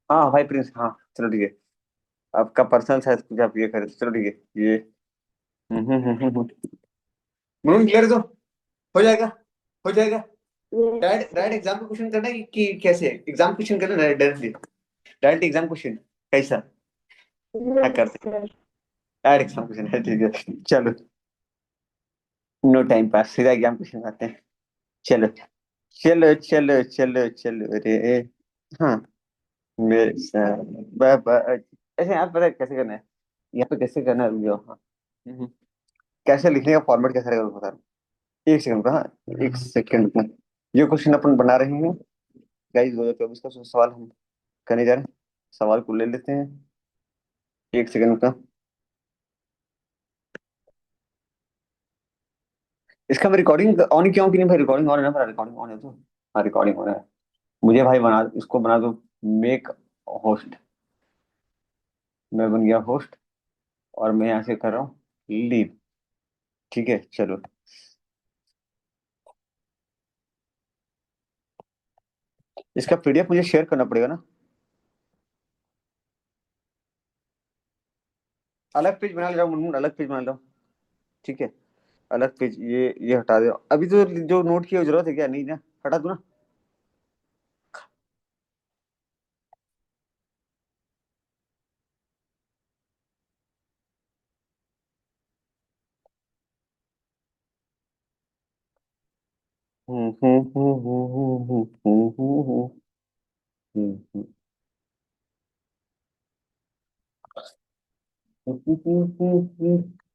हाँ भाई प्रिंस, हाँ चलो ठीक है, आपका पर्सनल साइज कुछ आप ये करें, चलो ठीक है ये, म्हणून क्लियर तो हो जाएगा, हो जाएगा। Yes direct direct sir. Exam का क्वेश्चन करना है कि कैसे, एग्जाम क्वेश्चन करना है डायरेक्टली, डायरेक्ट एग्जाम क्वेश्चन कैसा, क्या यस करते, सर। डायरेक्ट एग्जाम क्वेश्चन है, ठीक है चलो, नो टाइम पास, सीधा एग्जाम क्वेश्चन आते हैं। चलो चलो रे, हाँ मेरे साथ, ऐसे यार पता है कैसे करना है, यहाँ पे कैसे करना है, रुक जाओ, हाँ कैसे लिखने का फॉर्मेट कैसे रहेगा बता रहा हूँ। एक सेकंड का, हाँ एक सेकंड का, ये क्वेश्चन अपन बना रहे हैं गाइस, 2024 का सवाल हम करने जा रहे हैं, सवाल को ले लेते हैं, एक सेकंड का। इसका मैं रिकॉर्डिंग ऑन क्यों कि नहीं भाई, रिकॉर्डिंग ऑन है ना, रिकॉर्डिंग ऑन है तो, हाँ रिकॉर्डिंग ऑन है, मुझे भाई बना इसको बना दो, मेक होस्ट, मैं बन गया होस्ट, और मैं यहाँ से कर रहा हूँ लीव। ठीक है चलो, इसका पीडीएफ मुझे शेयर करना पड़ेगा ना। अलग पेज बना ले रहा हूँ मुनमुन, अलग पेज बना ले रहा हूँ। ठीक है, अलग पेज, ये हटा दे अभी। तो जो नोट की जरूरत है क्या, नहीं ना, हटा दूँ ना।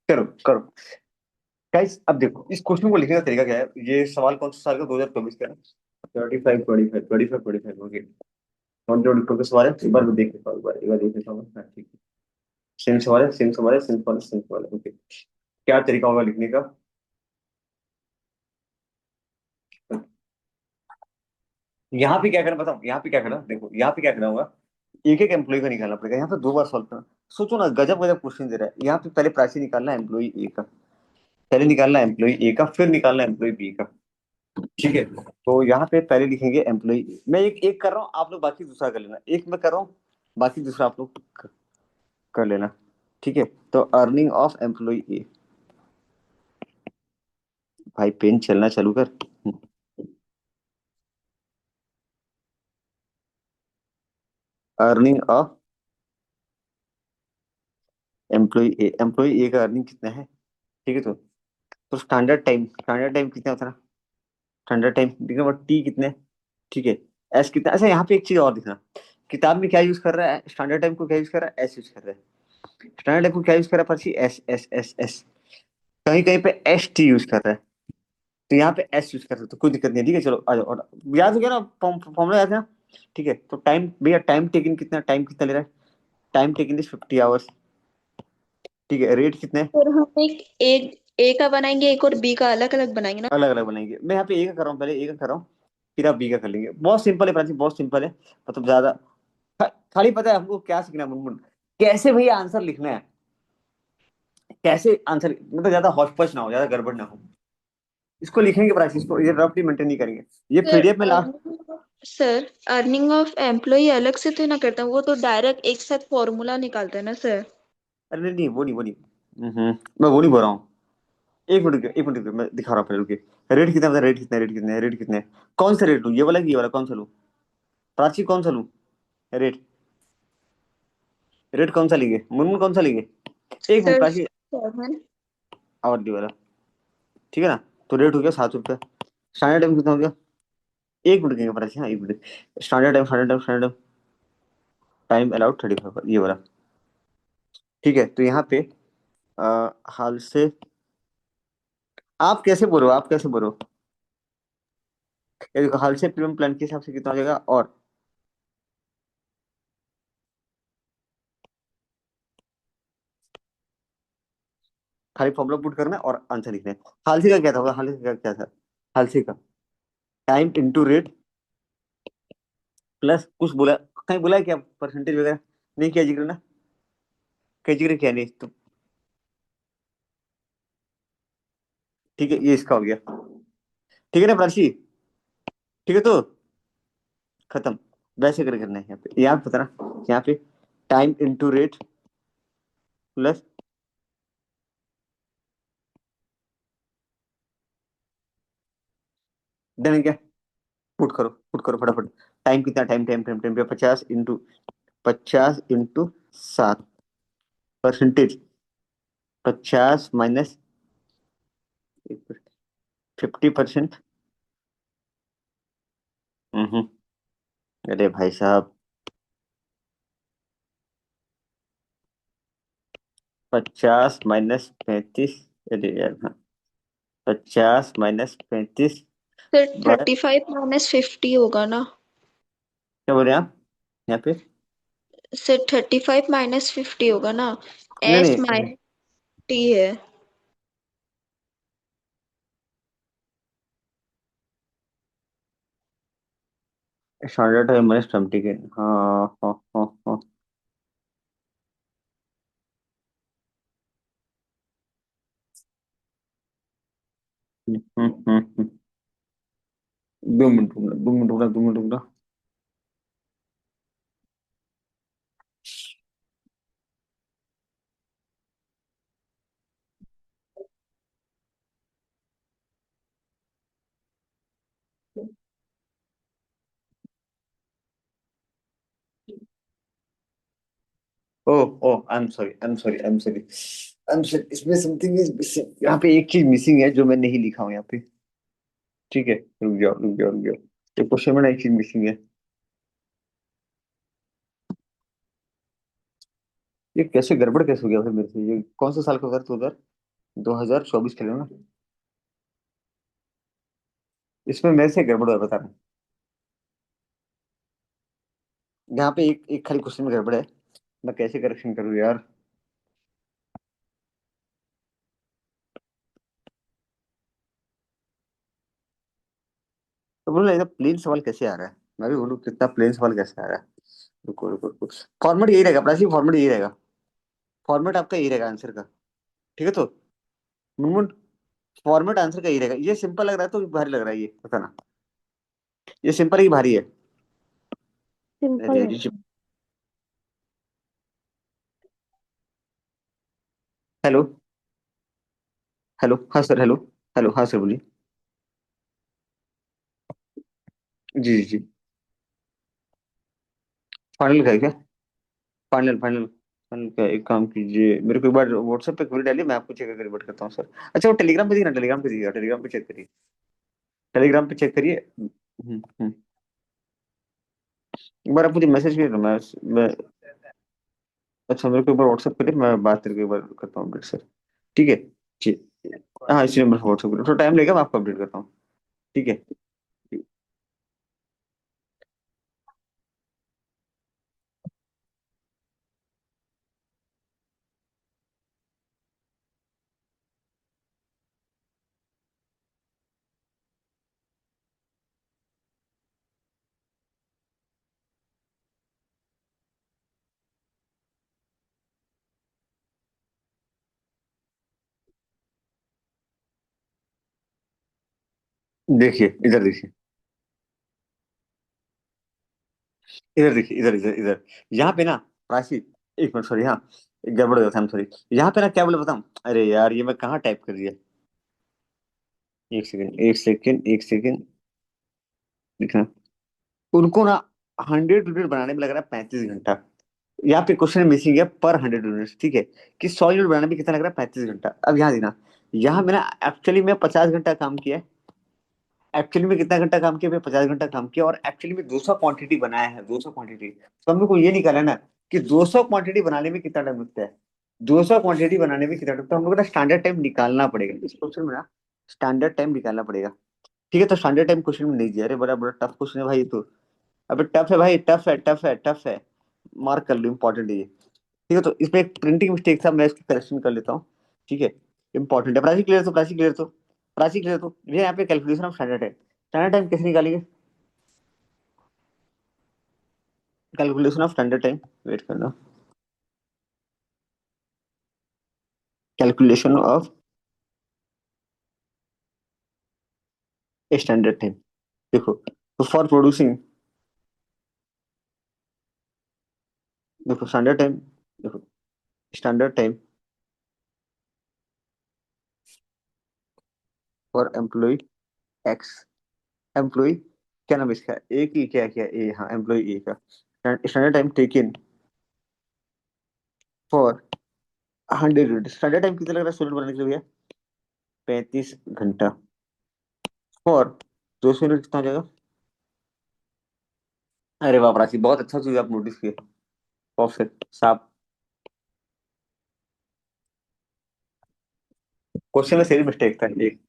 करो करो गाइस। अब देखो इस क्वेश्चन को लिखने का तरीका क्या है। ये सवाल कौन सा साल का, 2024 का है। 35 ओके। नॉट जो डिफरेंट सवाल है, एक बार मैं देख लेता हूँ, एक बार देख लेता हूँ। हाँ, ठीक है। सेम सवाल है, सेम सवाल है, सेम सवाल है, सेम सवाल है। ओके, क्या तरीका होगा लिखने का। यहाँ पे क्या करना बताओ, यहाँ पे क्या करना, देखो यहाँ पे क्या करना होगा। एक एक एम्प्लॉय का निकालना पड़ेगा, यहाँ पे दो बार सॉल्व करना। सोचो ना, गजब गजब क्वेश्चन दे रहा है। यहाँ पे पहले प्राची निकालना है एम्प्लॉय ए का, पहले निकालना है एम्प्लॉय ए का, फिर निकालना है एम्प्लॉय बी का। ठीक है, तो यहाँ पे पहले लिखेंगे एम्प्लॉय। मैं एक एक कर रहा हूँ, आप लोग बाकी दूसरा कर लेना। एक मैं कर रहा हूँ, बाकी दूसरा आप लोग कर लेना। ठीक है, तो अर्निंग ऑफ एम्प्लॉय ए। भाई पेन चलना चालू कर। अर्निंग ऑफ एम्प्लॉय ए का अर्निंग कितना है। ठीक है, तो स्टैंडर्ड टाइम कितना होता है। स्टैंडर्ड टाइम दिखा, टी कितने। ठीक है, एस कितना। अच्छा यहाँ पे एक चीज और दिखना, किताब में क्या यूज कर रहा है, स्टैंडर्ड टाइम को क्या यूज कर रहा है, एस यूज कर रहा है। स्टैंडर्ड टाइम को क्या यूज कर रहा है पर्ची, एस एस एस एस। कहीं कहीं पे एस टी यूज कर रहा है, तो यहाँ पे एस यूज कर सकते हो, कोई दिक्कत नहीं है। ठीक है चलो आ जाओ, याद हो गया ना, फॉर्मूला याद है ना। ठीक है, तो टाइम भैया, टाइम टेकिंग कितना, टाइम कितना ले रहा है। Time taking is 50 hours. ठीक है, रेट कितने हैं। और हम एक ए का बनाएंगे, एक और बी का अलग अलग बनाएंगे ना। अलग अलग बनाएंगे। मैं यहाँ पे ए का कर रहा हूँ, पहले ए का कर रहा हूँ, फिर आप बी का कर लेंगे। बहुत सिंपल है प्राची, बहुत सिंपल है। मतलब ज्यादा खाली पता है हमको क्या सीखना है मुनमुन, कैसे भैया आंसर लिखना है, कैसे आंसर, मतलब ज्यादा हौच पौच ना हो, ज्यादा गड़बड़ ना हो। इसको लिखेंगे प्राची, इसको ये रफली मेंटेन नहीं करेंगे। ये सर पीडीएफ में ला। अर्निंग ऑफ एम्प्लॉय अलग से तो ना करता हूँ, वो तो डायरेक्ट एक साथ फॉर्मूला निकालते हैं ना सर। अरे नहीं नहीं, वो नहीं। मैं वो नहीं बोल रहा हूँ। एक मिनट रुकिए, एक मिनट रुकिए, मैं दिखा रहा हूँ पहले, रुकिए। रेट कितना, रेट कितना, रेट कितने, रेट कितने। कौन सा रेट लूँ, ये वाला कि ये वाला, कौन सा लूँ। प्राची कौन सा लूँ रेट, रेट कौन सा लेंगे मुनमुन, कौन सा लेंगे। एक मिनट सर प्राची, 7। आवड़ी वाला। ठीक है ना, तो रेट हो गया 7 रुपये। स्टैंडर्ड टाइम कितना हो गया, एक मिनट रुकिएगा प्राची, हाँ एक मिनट। स्टैंडर्ड टाइम अलाउड 35, ये वाला। ठीक है, तो यहाँ पे हाल से, आप कैसे बोलो, आप कैसे बोलो। ये देखो, हाल से प्रीमियम प्लान के हिसाब से कितना हो जाएगा, और खाली फॉर्मूला पुट करना है और आंसर लिखना है। हाल से का क्या था, हाल से का क्या था। हाल से का टाइम इंटू रेट, प्लस कुछ बोला, कहीं बोला है क्या परसेंटेज वगैरह, नहीं किया जिक्र ना, कहीं जिक्र किया नहीं तो। ठीक है, ये इसका हो गया। ठीक है ना प्राची, ठीक है तो खत्म। वैसे करके करना है यहाँ पे, यहाँ पे पता ना, यहाँ पे time into rate plus, then क्या, पुट करो फटाफट। टाइम कितना, टाइम पे 50 इंटू 7 परसेंटेज। 50 माइनस 50%। हम्म, अरे भाई साहब, 50 माइनस 35, अरे यार हाँ, 50 माइनस 35 सर बाय, 35 - 50 होगा ना। क्या बोल रहे हैं आप यहाँ पे। सर 35 - 50 होगा ना। नहीं एस नहीं, माइनस टी है। स्टैंडर्ड टाइम माइनस टाइम, ठीक है, हाँ हाँ हाँ हाँ। हम्म। 2 मिनट रुकना, 2 मिनट रुकना, 2 मिनट रुकना। Oh oh, I am sorry, I am sorry, I am sorry, I am sorry, इसमें समथिंग इज मिसिंग, यहाँ पे एक चीज मिसिंग है जो मैं नहीं लिखा हूँ यहाँ पे। ठीक है, रुक जाओ रुक जाओ रुक जाओ, ये क्वेश्चन में ना एक चीज मिसिंग है। ये कैसे गड़बड़ कैसे हो गया फिर मेरे से, ये कौन सा साल का उधर, तो उधर 2024 के लिए ना। इसमें मेरे से गड़बड़ हुआ, बता रहा हूँ। यहाँ पे एक एक खाली क्वेश्चन में गड़बड़ है, मैं कैसे करेक्शन करूँ यार। तो बोलो एकदम प्लेन सवाल कैसे आ रहा है, मैं भी बोलूँ कितना प्लेन सवाल कैसे आ रहा है। रुको रुको रुको, फॉर्मेट यही रहेगा प्राची, फॉर्मेट यही रहेगा, फॉर्मेट आपका यही रहेगा आंसर का। ठीक है तो मुनमुन, फॉर्मेट आंसर का यही रहेगा। ये सिंपल लग रहा है तो भारी लग रहा है, ये बताना, ये सिंपल ही भारी है। सिंपल अरे है। जी, हेलो, हेलो हाँ सर, हेलो, हेलो हाँ सर बोलिए। जी जी जी, फाइनल का है क्या, फाइनल फाइनल फाइनल का एक काम कीजिए, मेरे को एक बार व्हाट्सएप पे क्वेरी डालिए, मैं आपको चेक करके रिपोर्ट करता हूँ सर। अच्छा वो टेलीग्राम पे दिए ना, टेलीग्राम पे दिएगा, टेलीग्राम पे चेक करिए, टेलीग्राम पे चेक करिए। एक बार आप मुझे मैसेज करिए ना, मैं अच्छा मेरे को एक बार व्हाट्सएप करिए, मैं बात करके एक बार करता हूँ अपडेट सर। ठीक है जी, हाँ इसी नंबर पर व्हाट्सएप करिए, थोड़ा टाइम लगेगा, मैं आपको अपडेट करता हूँ। ठीक है। देखिए इधर देखिए, इधर देखिए, इधर इधर इधर, यहाँ पे ना राशि, एक मिनट सॉरी, हाँ एक गड़बड़ हो गया था, सॉरी। यहाँ पे ना क्या बोले बताऊँ, अरे यार ये मैं कहाँ टाइप कर दिया, एक सेकंड एक सेकंड एक सेकंड, लिखना, उनको ना 100 यूनिट बनाने में लग रहा है 35 घंटा। यहाँ पे क्वेश्चन मिसिंग है पर 100 यूनिट, ठीक है, कि 100 यूनिट बनाने में कितना लग रहा है, 35 घंटा। अब यहाँ देना, यहाँ मैंने एक्चुअली में 50 घंटा काम किया है, एक्चुअली में कितना घंटा काम किया, मैं 50 घंटा काम किया, और एक्चुअली में 200 क्वांटिटी बनाया है, 200 क्वांटिटी। तो हम लोग को ये निकाला है ना कि 200 क्वांटिटी बनाने में कितना टाइम लगता है, 200 क्वांटिटी बनाने में कितना टाइम, तो हम लोग को ना स्टैंडर्ड टाइम निकालना पड़ेगा इस क्वेश्चन में ना, स्टैंडर्ड टाइम निकालना पड़ेगा। ठीक है, तो स्टैंडर्ड टाइम क्वेश्चन में नहीं दिया, अरे बड़ा बड़ा टफ क्वेश्चन है भाई ये तो। अबे टफ है भाई, टफ है टफ है टफ है, मार्क कर लो, इंपॉर्टेंट है ये। ठीक है, तो इसमें एक प्रिंटिंग मिस्टेक था, मैं इसकी करेक्शन कर लेता हूँ। ठीक है, इंपॉर्टेंट है, प्राची क्लियर, तो प्राची क्लियर, तो प्राची क्लियर, तो ये यहाँ पे calculation of standard time, standard time कैसे निकालेंगे, calculation of standard time, wait करना, कैलकुलेशन ऑफ स्टैंडर्ड टाइम। देखो तो फॉर प्रोड्यूसिंग, देखो स्टैंडर्ड टाइम, देखो standard time for employee X, employee, क्या नाम है इसका, ए की क्या क्या ए, हाँ एम्प्लॉय ए का standard time taken for 100 unit, standard time कितना लग रहा है स्टूडेंट बनाने के लिए भैया, 35 घंटा, फॉर 200 यूनिट कितना हो जाएगा। अरे वाह प्राची, बहुत अच्छा चीज आप नोटिस किए, परफेक्ट साहब, क्वेश्चन में सही मिस्टेक था एक।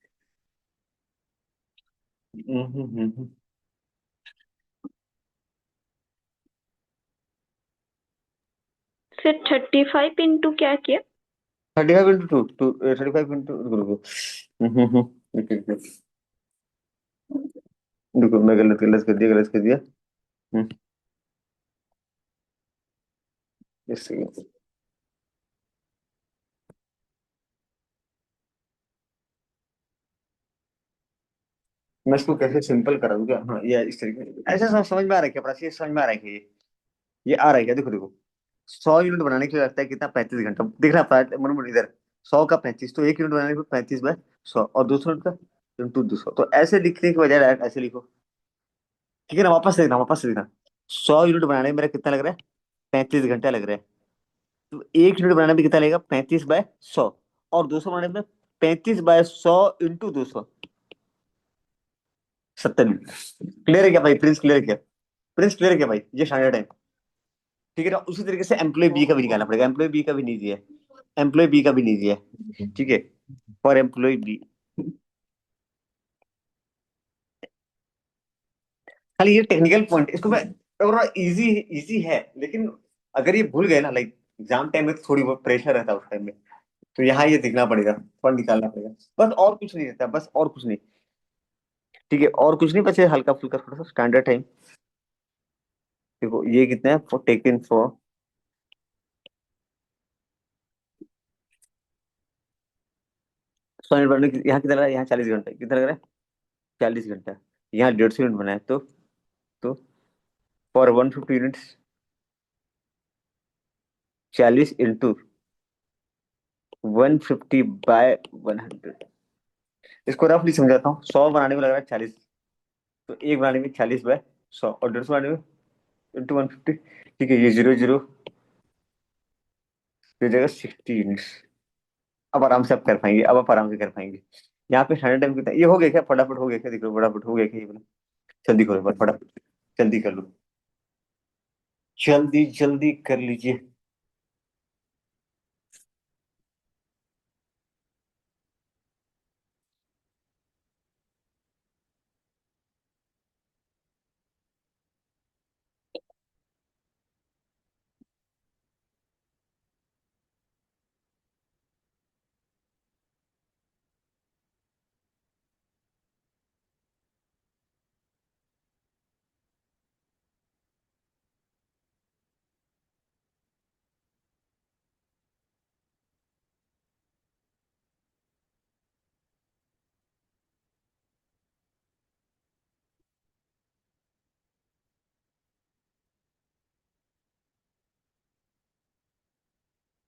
हम्म। फिर 35 इंटू क्या किया। 35 इंटू 2, 35 इंटू, रुको रुको, रुको रुको, रुको, मैं गलत गलत कर दिया, गलत कर दिया। हम्म, एक सेकंड। मैं इसको कैसे सिंपल करा दूं क्या? हाँ, ये इस तरीके से ऐसे समझ में आ रहा है क्या प्राची? ये समझ में आ रहा है कि ये आ रहा है क्या? देखो देखो, 100 यूनिट बनाने के लिए लगता है कितना? 35 घंटा। दिख रहा है मन इधर, 100 का 35, तो 1 यूनिट बनाने को 35/100, और 200 यूनिट का × 200। तो ऐसे लिखने के बजाय डायरेक्ट ऐसे लिखो, ठीक है ना? वापस से देखना, वापस से देखना। 100 यूनिट बनाने में मेरा कितना लग रहा है? 35 घंटा लग रहा है। तो 1 यूनिट बनाने में कितना लगेगा? 35/100। और 200 बनाने में 35/100 × 200, 70 यूनिट। क्लियर है क्या भाई? प्रिंस क्लियर है क्या? प्रिंस क्लियर है क्या भाई? ये स्टैंडर्ड है, ठीक है ना? उसी तरीके से एम्प्लॉय बी का भी निकालना पड़ेगा। एम्प्लॉय बी का भी नहीं दिया है, एम्प्लॉय बी का भी नहीं दिया है, ठीक है? फॉर एम्प्लॉय बी, खाली ये टेक्निकल पॉइंट इसको मैं, थोड़ा इजी इजी है, लेकिन अगर ये भूल गए ना, लाइक एग्जाम टाइम में तो थोड़ी बहुत प्रेशर रहता है उस टाइम में, तो यहाँ ये दिखना पड़ेगा, फंड निकालना पड़ेगा। बस और कुछ नहीं रहता, बस और कुछ नहीं, ठीक है? और कुछ नहीं, बस ये हल्का फुल्का थोड़ा सा स्टैंडर्ड टाइम। देखो ये कितना है? फॉर टेकन फॉर, सौ यूनिट बनने यहाँ कितना लग रहा है? यहाँ 40 घंटा। कितना लग रहा है? 40 घंटा। यहाँ 150 यूनिट बना है, तो फॉर 150 यूनिट्स, 40 × 150/100। इसको रफली समझाता हूँ। 100 बनाने में लग रहा है 40, तो एक बनाने में 40/100, और 150 बनाने में × 150, ठीक है? ये जीरो जीरो हो जाएगा 60 यूनिट्स। अब आराम से आप कर पाएंगे, अब आप आराम से कर पाएंगे। यहाँ पे स्टैंडर्ड टाइम कितना? ये हो गया क्या? फटाफट हो गया क्या? देखो फटाफट हो गया क्या ये वाला? जल्दी करो एक बार, फटाफट जल्दी कर लो, जल्दी जल्दी कर लीजिए।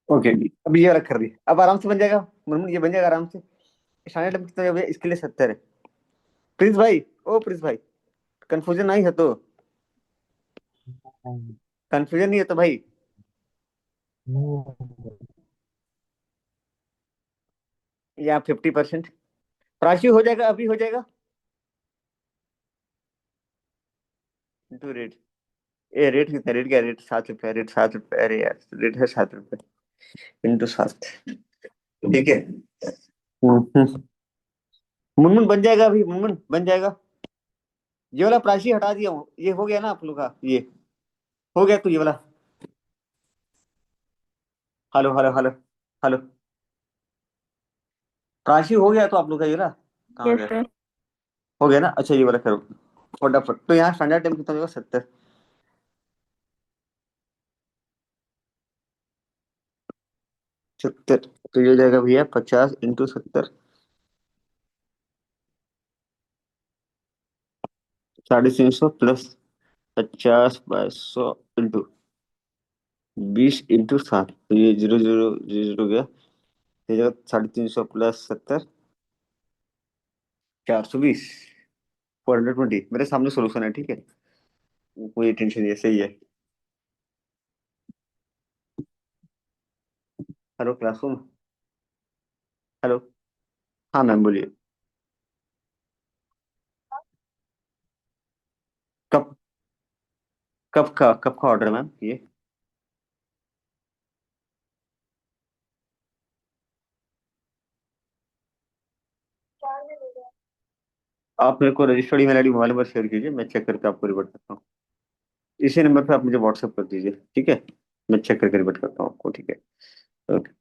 ओके, अब ये वाला कर दिया, अब आराम से बन जाएगा मुनमुन, ये बन जाएगा आराम से। स्टैंडर्ड टाइम कितना है? इसके लिए 70 है। प्रिंस भाई, ओ प्रिंस भाई, कंफ्यूजन नहीं है तो? कंफ्यूजन नहीं है तो भाई? या 50%? राशि हो जाएगा, अभी हो जाएगा। टू रेट, ए रेट कितना? रेट क्या? रेट 7 रुपया, रेट 7 रुपया, अरे यार रेट है 7 रुपया × 7, ठीक है? हम्म। मुनमुन बन जाएगा, अभी मुनमुन बन जाएगा। ये वाला प्राची हटा दिया हूँ, ये हो गया ना आप लोग का? ये हो गया तो ये वाला, hello hello hello hello, Prachi हो गया तो आप लोग का ये वाला? कहाँ यस गए? सर। हो गया ना? अच्छा ये वाला करो फटाफट। तो यहाँ स्टैंडर्ड टाइम कितना होगा? 70। 70, तो ये हो जाएगा भैया 50 × 70, 350 प्लस 50/100 20 × 7, तो ये जीरो जीरो जीरो गया। ये जगह 350 प्लस 70, 420, 420। मेरे सामने सोल्यूशन है, ठीक है? कोई टेंशन नहीं है, सही है। Hello classroom, hello. हाँ मैम बोलिए। कब, कब का ऑर्डर मैम ये? आप मेरे को registered email ID mobile number share कीजिए, मैं चेक करके आपको रिवर्ट करता हूँ। इसी नंबर पे आप मुझे व्हाट्सएप कर दीजिए, ठीक है? मैं चेक करके रिवर्ट करता हूँ आपको, ठीक है? ओके।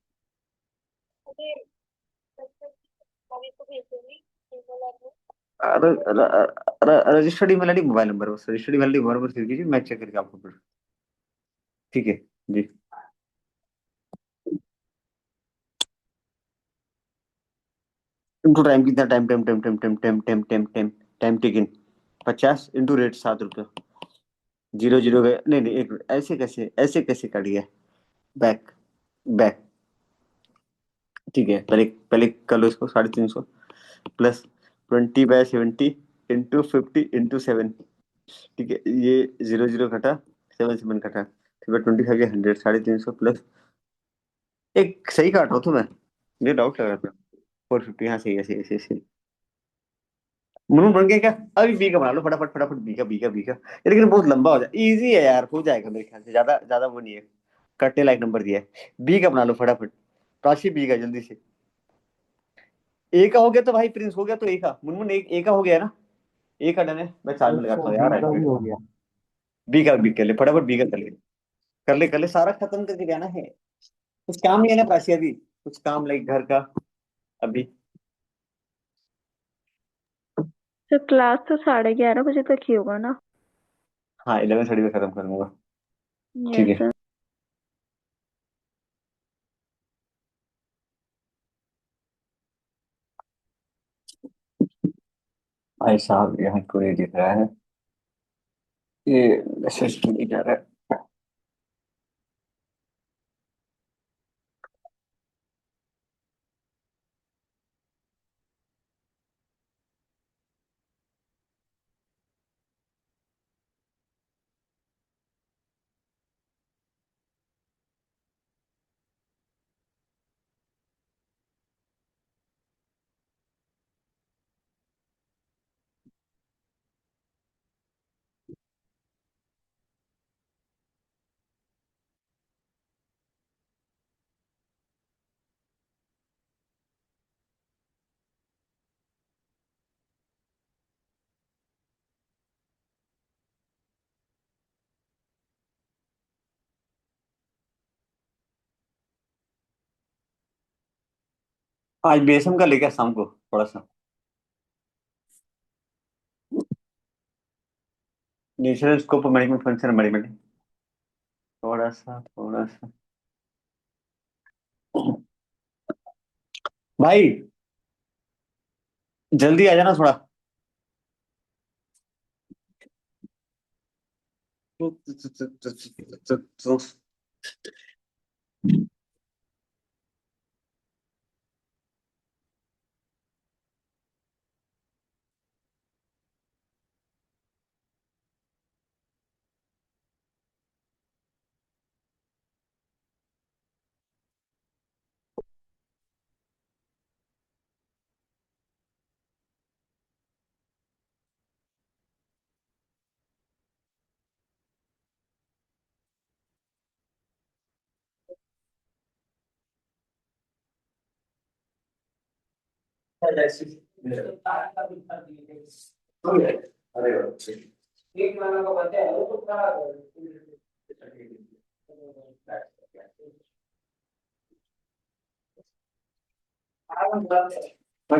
अरे अरे registered email ID mobile number, बस registered email ID mobile number फिर कीजिए, मैं चेक करके आपको फिर। ठीक है जी। इंटू टाइम कितना, time time time time time time time time time time taken 50 into rate 7 रुपये। जीरो जीरो गए, नहीं नहीं, एक मिनट, ऐसे कैसे कट गया? Back back. ठीक है, पहले पहले कर लो इसको 350 प्लस 20/70 इंटू 50 इंटू 7। ठीक है, ये जीरो जीरो कटा, 7 7 कटा, फिर 25 के 100, 350 प्लस, एक सही काट रहा हूँ तो मैं, मुझे डाउट लग रहा था। 450, हाँ सही है, सही है, सही है, सही है। मुनमुन बन गया क्या? अभी बी का बना लो फटाफट फटाफट, बी का ये, लेकिन बहुत लंबा हो जाए, इजी है यार, हो जाएगा मेरे ख्याल से, ज्यादा ज्यादा वो नहीं है, कटने लायक नंबर दिया है। बी का बना लो फटाफट, राशि बी का जल्दी से। ए का हो गया तो भाई प्रिंस हो गया, तो ए का मुनमुन, एक ए का हो गया ना? ए का डन है, मैं 4 में एक लगाता तो हूँ बी यार, का भी आज हो गया। बी कर ले फटाफट, बी का कर ले, कर ले सारा खत्म करके जाना है। कुछ काम नहीं है ना प्राची अभी, कुछ काम लाइक घर का अभी? तो क्लास तो 11:30 बजे तक ही होगा ना? हाँ 11:30 में खत्म कर दूंगा। ठीक यस है सर। भाई साहब, यहाँ को नहीं दिख रहा है, ये मैसेज नहीं जा रहा है। आज बेसम का लेके शाम को थोड़ा सा, natural scope management, function management, थोड़ा सा भाई, जल्दी आ जाना थोड़ा। हाँ,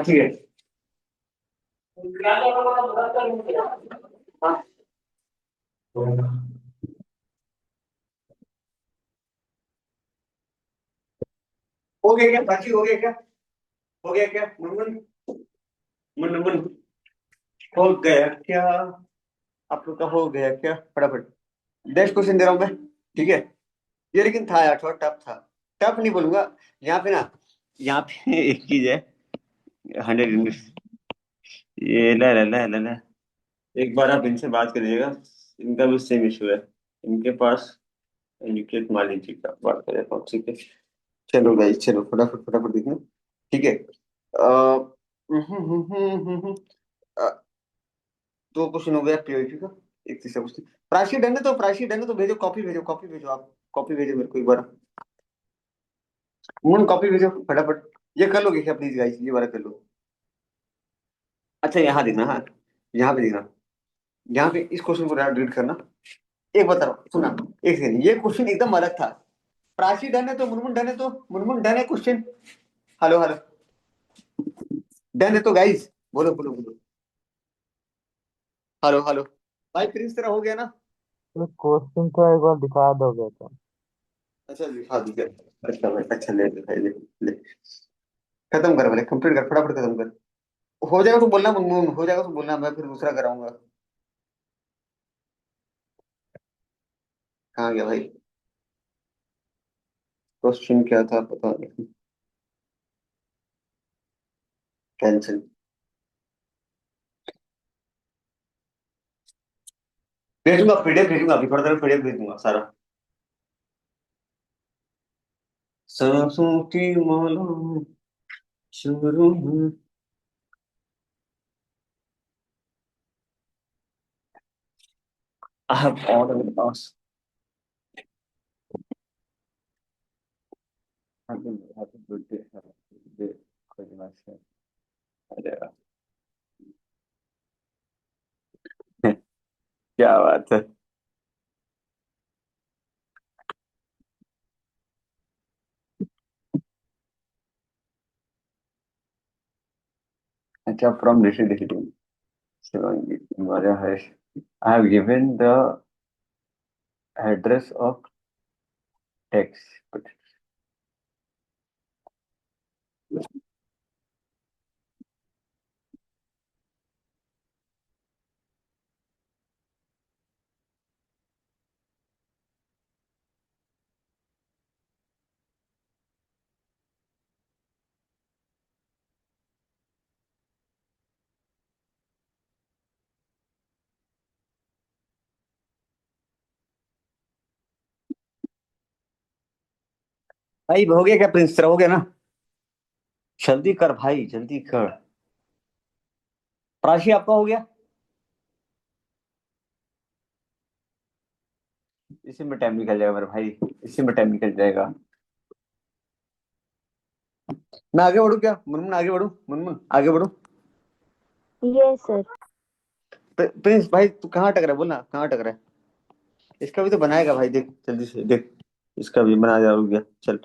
ठीक है। हो गया क्या बाकी, हो गया क्या? हो गया क्या मुनमुन? मुनमुन, हो गया क्या? आप लोग का हो गया क्या? फटाफट नेक्स्ट क्वेश्चन दे रहा हूँ मैं। ठीक है, ये लेकिन था यार, थोड़ा टफ था, टफ नहीं बोलूंगा। यहाँ पे ना, यहाँ पे एक चीज है, 100 यूनिट्स, ये ला ला ला ला ला। एक बार आप इनसे बात करिएगा, इनका भी सेम इशू है, इनके पास एजुकेट मालिक जी का बात करें तो ठीक है। चलो भाई चलो, फटाफट फटाफट देखना। ठीक है, अ, दो क्वेश्चन हो गया पीओटी का, एक तीसरा क्वेश्चन। प्राची डन है तो, प्राची डन है तो भेजो, कॉपी भेजो, कॉपी भेजो आप, कॉपी भेजो मेरे को एक बार। मून कॉपी भेजो फटाफट। ये कर लोगे क्या प्लीज गाइस, ये वाला कर लो। अच्छा यहाँ देखना, हाँ यहाँ पे देखना, यहाँ पे इस क्वेश्चन को रीड करना। एक बता रहा हूँ, सुना, एक सेकंड, ये क्वेश्चन एकदम अलग था। प्राची डन है तो मुनमुन डन है तो, मुनमुन डन है क्वेश्चन। हेलो हेलो, डन है तो गाइस, बोलो बोलो बोलो। Hello hello. भाई प्रिंस तेरा हो गया ना? तो क्वेश्चन तो एक बार दिखा दोगे तो। अच्छा दिखा दीजिए। अच्छा भाई, अच्छा ले ले भाई, ले ले। खत्म कर, पहले कंप्लीट कर, फटाफट खत्म कर। हो जाएगा तो बोलना मुनमुन, हो जाएगा तो बोलना, मैं फिर दूसरा कराऊंगा। कहाँ गया भाई? क्वेश्चन क्या था पता नहीं। कैंसिल। भेजूंगा, पीडीएफ भेजूंगा, अभी थोड़ा देर पीडीएफ भेज दूंगा सारा। सांसों की माला शुरू में। I have all of the past. Happy birthday, happy birthday, कोई बात नहीं। क्या बात है। अच्छा, from Rishi Rishi Shivangi Maria है। I have given the address of text. भाई हो गया क्या प्रिंस, तेरा हो गया ना? जल्दी कर भाई, जल्दी कर। प्राची आपका हो गया? इसी में टाइम निकल जाएगा मेरे भाई, इसी में टाइम निकल जाएगा। मैं आगे बढ़ू क्या, मुनमुन आगे बढ़ू, मुनमुन आगे बढ़ू? Yes sir. प्रिंस भाई तू कहाँ अटक रहा है, बोलना कहाँ अटक रहा है? इसका भी तो बनाएगा भाई, देख जल्दी से देख। इसका भी बना जा, रुक गया चल।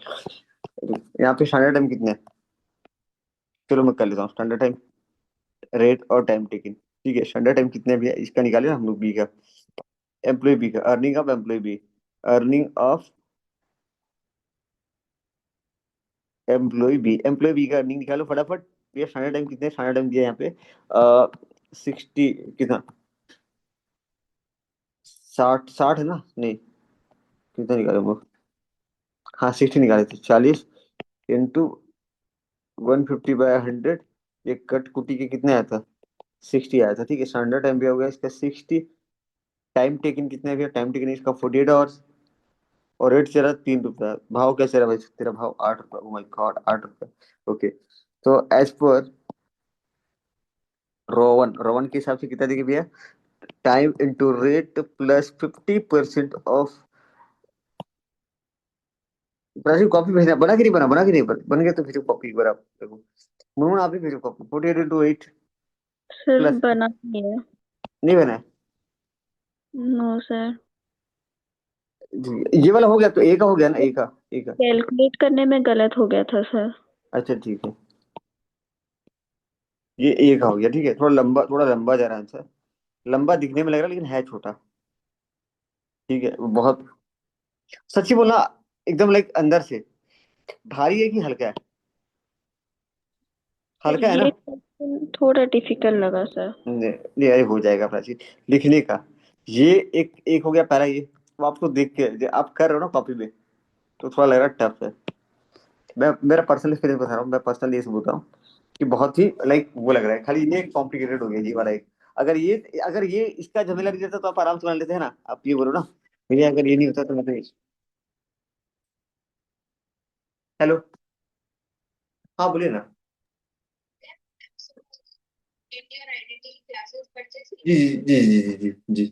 यहाँ पे स्टैंडर्ड टाइम कितने है? चलो मैं कर लेता हूँ स्टैंडर्ड टाइम। रेट और टाइम टेकिंग। ठीक है, स्टैंडर्ड टाइम कितने भी है इसका निकाले ना हम लोग, बी का। एम्प्लॉय बी का, earning of employee B. Earning of employee B का अर्निंग निकालो फटाफट। ये स्टैंडर्ड टाइम कितने, स्टैंडर्ड टाइम दिया है यहाँ पे 60 कितना, 60 60 है ना, नहीं कितना निकाले हम लोग? हाँ 60 निकाले थे। 40 इंटू 150/100। ये कट कुटी के कितने आया था? 60 आया था। ठीक है, स्टैंडर्ड टाइम भी हो गया इसका 60। टाइम टेकन कितना गया, टाइम टेकन इसका 48 आवर्स। और रेट चल रहा है 3 रुपया। भाव क्या चल रहा है भाई तेरा? भाव 8 रुपया। ओ माय गॉड, 8 रुपया। ओके, तो एज पर रोवन, रोवन के हिसाब से कितना देखिए भैया, time into rate plus 50% of. Rajeev copy भेजना, बना कि नहीं बना, बना कि नहीं बन गया तो भेजो कॉपी एक बार आप देखो। मोहन आप भी भेजो कॉपी। 48 into 8 sir plus. बना नहीं है। नहीं बना है? No sir. जी, ये वाला हो गया तो ए का हो गया ना, ए का, ए का। कैलकुलेट करने में गलत हो गया था सर। अच्छा ठीक है, ये ए का हो गया। ठीक है, थोड़ा लंबा जा रहा है आंसर। लंबा दिखने में लग रहा है लेकिन है छोटा। ठीक है, वो बहुत, सच्ची बोलना, एकदम लाइक अंदर से भारी है कि हल्का है? सर हल्का है ना? ये क्वेश्चन थोड़ा डिफिकल्ट लगा सर। नहीं नहीं, अरे हो जाएगा प्राची। लिखने का, ये एक एक हो गया पहला ये। वो आपको देख के जो आप कर रहे हो ना कॉपी में, तो थोड़ा लग रहा है टफ है। मैं मेरा पर्सनल एक्सपीरियंस बता रहा हूँ, मैं पर्सनली ये बोल रहा हूँ कि बहुत ही लाइक वो लग रहा है, खाली ये कॉम्प्लिकेटेड हो गया ये वाला एक। अगर ये इसका झमेला नहीं रहता तो आप आराम से मान लेते हैं ना, आप ये बोलो ना। भैया अगर ये नहीं होता तो मैं तो हेलो। हाँ बोलिए ना। जी जी जी जी जी जी जी।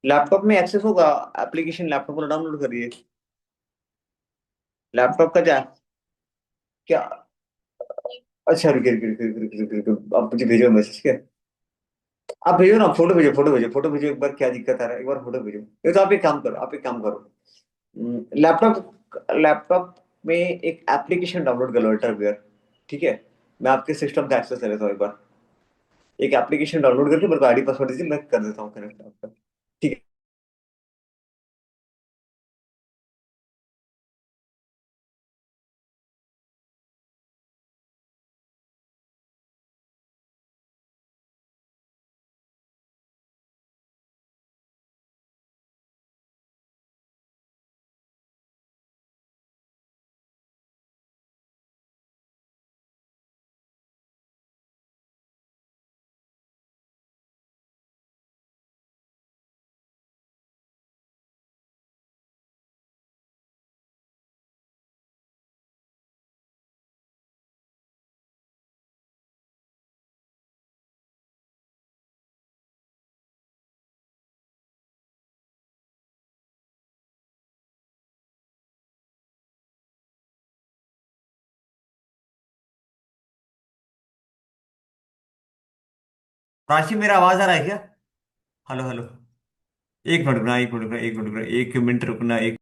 लैपटॉप में एक्सेस होगा, एप्लीकेशन लैपटॉप पर डाउनलोड करिए। लैपटॉप का क्या, क्या? अच्छा रुकिए रुकिए रुकिए रुकिए रुकिए रुकिए, आप मुझे भेजो मैसेज क्या। आप भेजो ना, फोटो भेजो, फोटो भेजो, फोटो भेजो एक बार, क्या दिक्कत आ रहा है एक बार फोटो भेजो। ये तो आप एक काम करो, आप एक काम करो। लैपटॉप लैपटॉप में एक एप्लीकेशन डाउनलोड कर लो, अल्टरवेयर। ठीक है, मैं आपके सिस्टम का एक्सेस ले लेता हूँ एक बार। एक एप्लीकेशन डाउनलोड करके मेरे को आईडी पासवर्ड दीजिए, मैं कर देता हूँ कनेक्ट आपका। ठीक है। प्राची, मेरा आवाज आ रहा है क्या? Hello hello. एक मिनट रुकना, एक मिनट रुकना, एक मिनट रुकना, एक मिनट रुकना, एक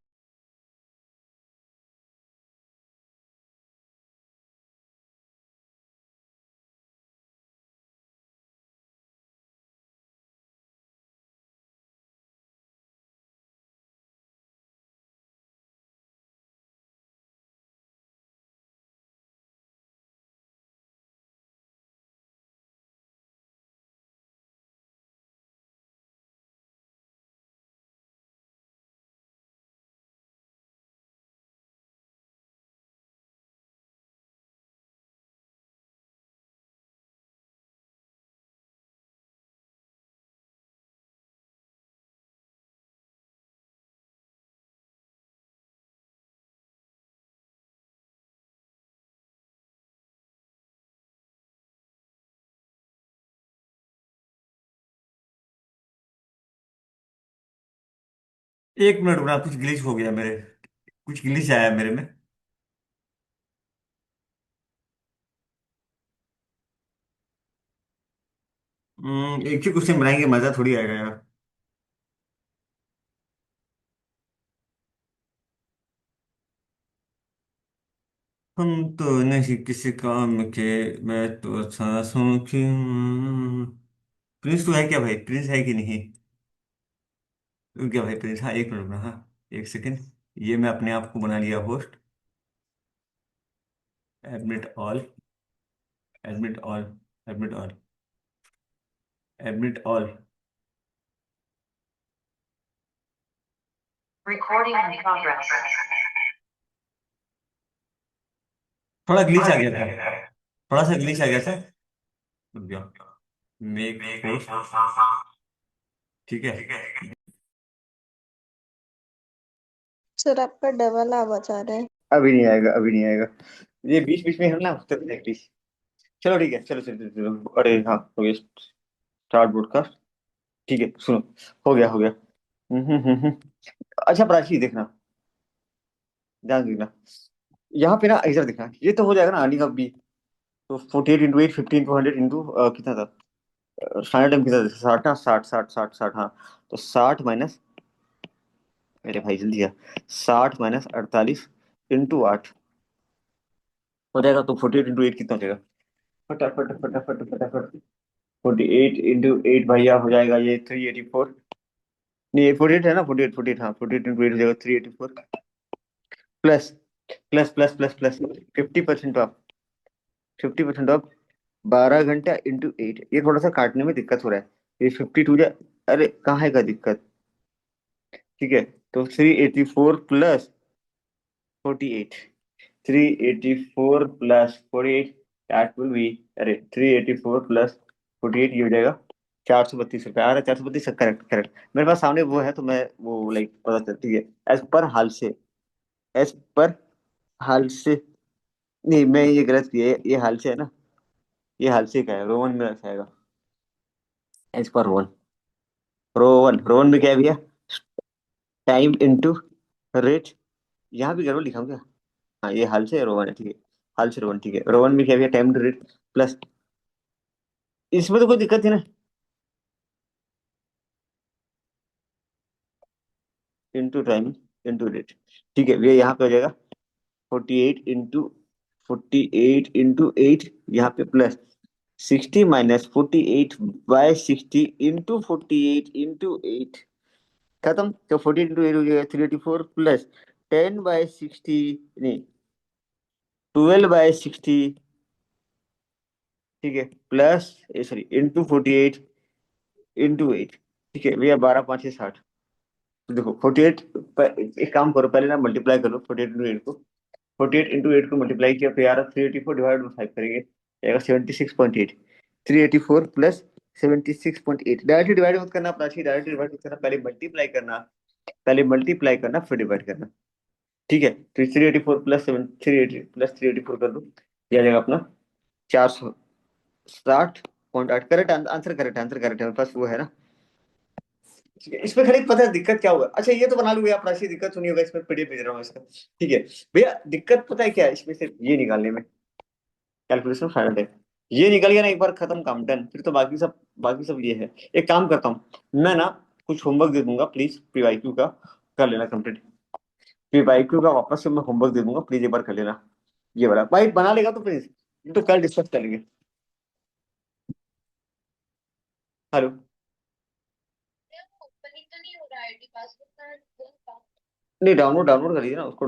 एक मिनट रुकना, कुछ ग्लिच हो गया मेरे, कुछ ग्लिच आया मेरे में। एक ही क्वेश्चन बनाएंगे, मजा थोड़ी आएगा यार। हम तो नहीं किसी काम के, मैं तो सांसों की। प्रिंस तो है क्या भाई? प्रिंस है कि नहीं? रुक गया भाई प्रिंस। हाँ एक मिनट रुकना, हाँ एक सेकंड। ये मैं अपने आप को बना लिया host. Admit all, admit all, admit all, admit all. Recording in progress. थोड़ा ग्लिच आ गया था, थोड़ा सा ग्लिच आ गया था। रुक गया। Make host. ठीक है। सर आपका डबल आवाज आ रहा है। अभी नहीं आएगा, अभी नहीं आएगा। ये बीच बीच में हम ना प्रैक्टिस। चलो ठीक है, चलो चलो चलो, अरे हाँ हो गया। Start broadcast. ठीक है सुनो, हो गया हो गया। हम्म। अच्छा प्राची देखना, ध्यान देना। यहाँ पे ना इधर देखना, ये तो हो जाएगा ना अर्निंग ऑफ बी। तो 48 इंटू 8, 15 टू 100 इंटू कितना था? फाइनल टाइम कितना था? 60 ना, 60 60 60 60, हाँ। तो 60 माइनस, मेरे भाई जल्दी आ, 60 माइनस 48 इंटू 8 हो जाएगा। तो 48 इंटू 8 कितना हो जाएगा? फटाफट फटाफट फटाफट। 48 इंटू 8 भैया हो जाएगा ये 384। नहीं, 48 है ना, 48 48, हाँ 48 इंटू 8 हो जाएगा 384। Plus plus plus plus plus 50% of, 50% of 12 घंटा इंटू 8। ये थोड़ा सा काटने में दिक्कत हो रहा है। ये 52 जा, अरे कहाँ है का दिक्कत? ठीक है। तो 384 plus 48, 384 plus 48, that will be, अरे 384 प्लस 48, ये हो जाएगा 432 रुपये। आ रहा है 432, करेक्ट करेक्ट। मेरे पास सामने वो है तो मैं वो लाइक पता चलती है। एज पर हाल से, एज पर हाल से। नहीं मैं ये गलत किया है, ये हाल से है ना, ये हाल से का है, रोमन में रखाएगा। एज पर रोमन, रोवन रोवन में क्या है भैया? Time into rate. यहाँ भी गड़बड़ लिखा हूँ क्या? हाँ ये हाल से रोवन है, ठीक है। हाल से रोवन, ठीक है। रोवन में क्या भैया? टाइम इंटू रेट प्लस, इसमें तो कोई दिक्कत है ना, इंटू टाइम इंटू रेट। ठीक है भैया, यहाँ पे हो जाएगा 48 इंटू 48 इंटू 8, यहाँ पे प्लस 60 माइनस 48/60 इंटू 48 इंटू 8 खत्म। तो 48 इंटू 8 हो जाएगा 384 प्लस 10/60 नहीं 12/60 ठीक है प्लस सॉरी इंटू 48 इंटू 8 ठीक है भैया 12×5 = 60। तो देखो 48 एक काम करो पहले ना मल्टीप्लाई करो 48 इंटू 8 को 48 इंटू 8 को मल्टीप्लाई किया तो यार 384 डिवाइड बाई 5 करेंगे जाएगा 76.8 384 प्लस 76.8 डायरेक्टली डिवाइड मत करना प्राची डायरेक्टली डिवाइड मत करना पहले मल्टीप्लाई करना फिर डिवाइड करना ठीक है। तो 384 कर दो ये आ जाएगा अपना 460.8 करेक्ट है मेरे पास वो है ना। ठीक है इसमें खाली पता है दिक्कत क्या होगा। अच्छा ये तो बना लूंगा आप राशि दिक्कत सुनी होगा इसमें पीडीएफ भेज रहा हूँ इसका ठीक है। भैया दिक्कत पता है क्या है इसमें सिर्फ ये निकालने में कैलकुलेशन फाइनल है ये निकल गया ना एक बार खत्म काम डन फिर तो बाकी सब ये है। एक काम करता हूँ मैं ना कुछ होमवर्क दे दूंगा प्लीज पीवाईक्यू का कर लेना कंप्लीट। पीवाईक्यू का वापस से मैं होमवर्क दे दूंगा प्लीज एक बार कर लेना ये वाला भाई बना लेगा तो प्लीज तो कल डिस्कस करेंगे। हेलो नहीं डाउनलोड डाउनलोड कर लीजिए ना उसको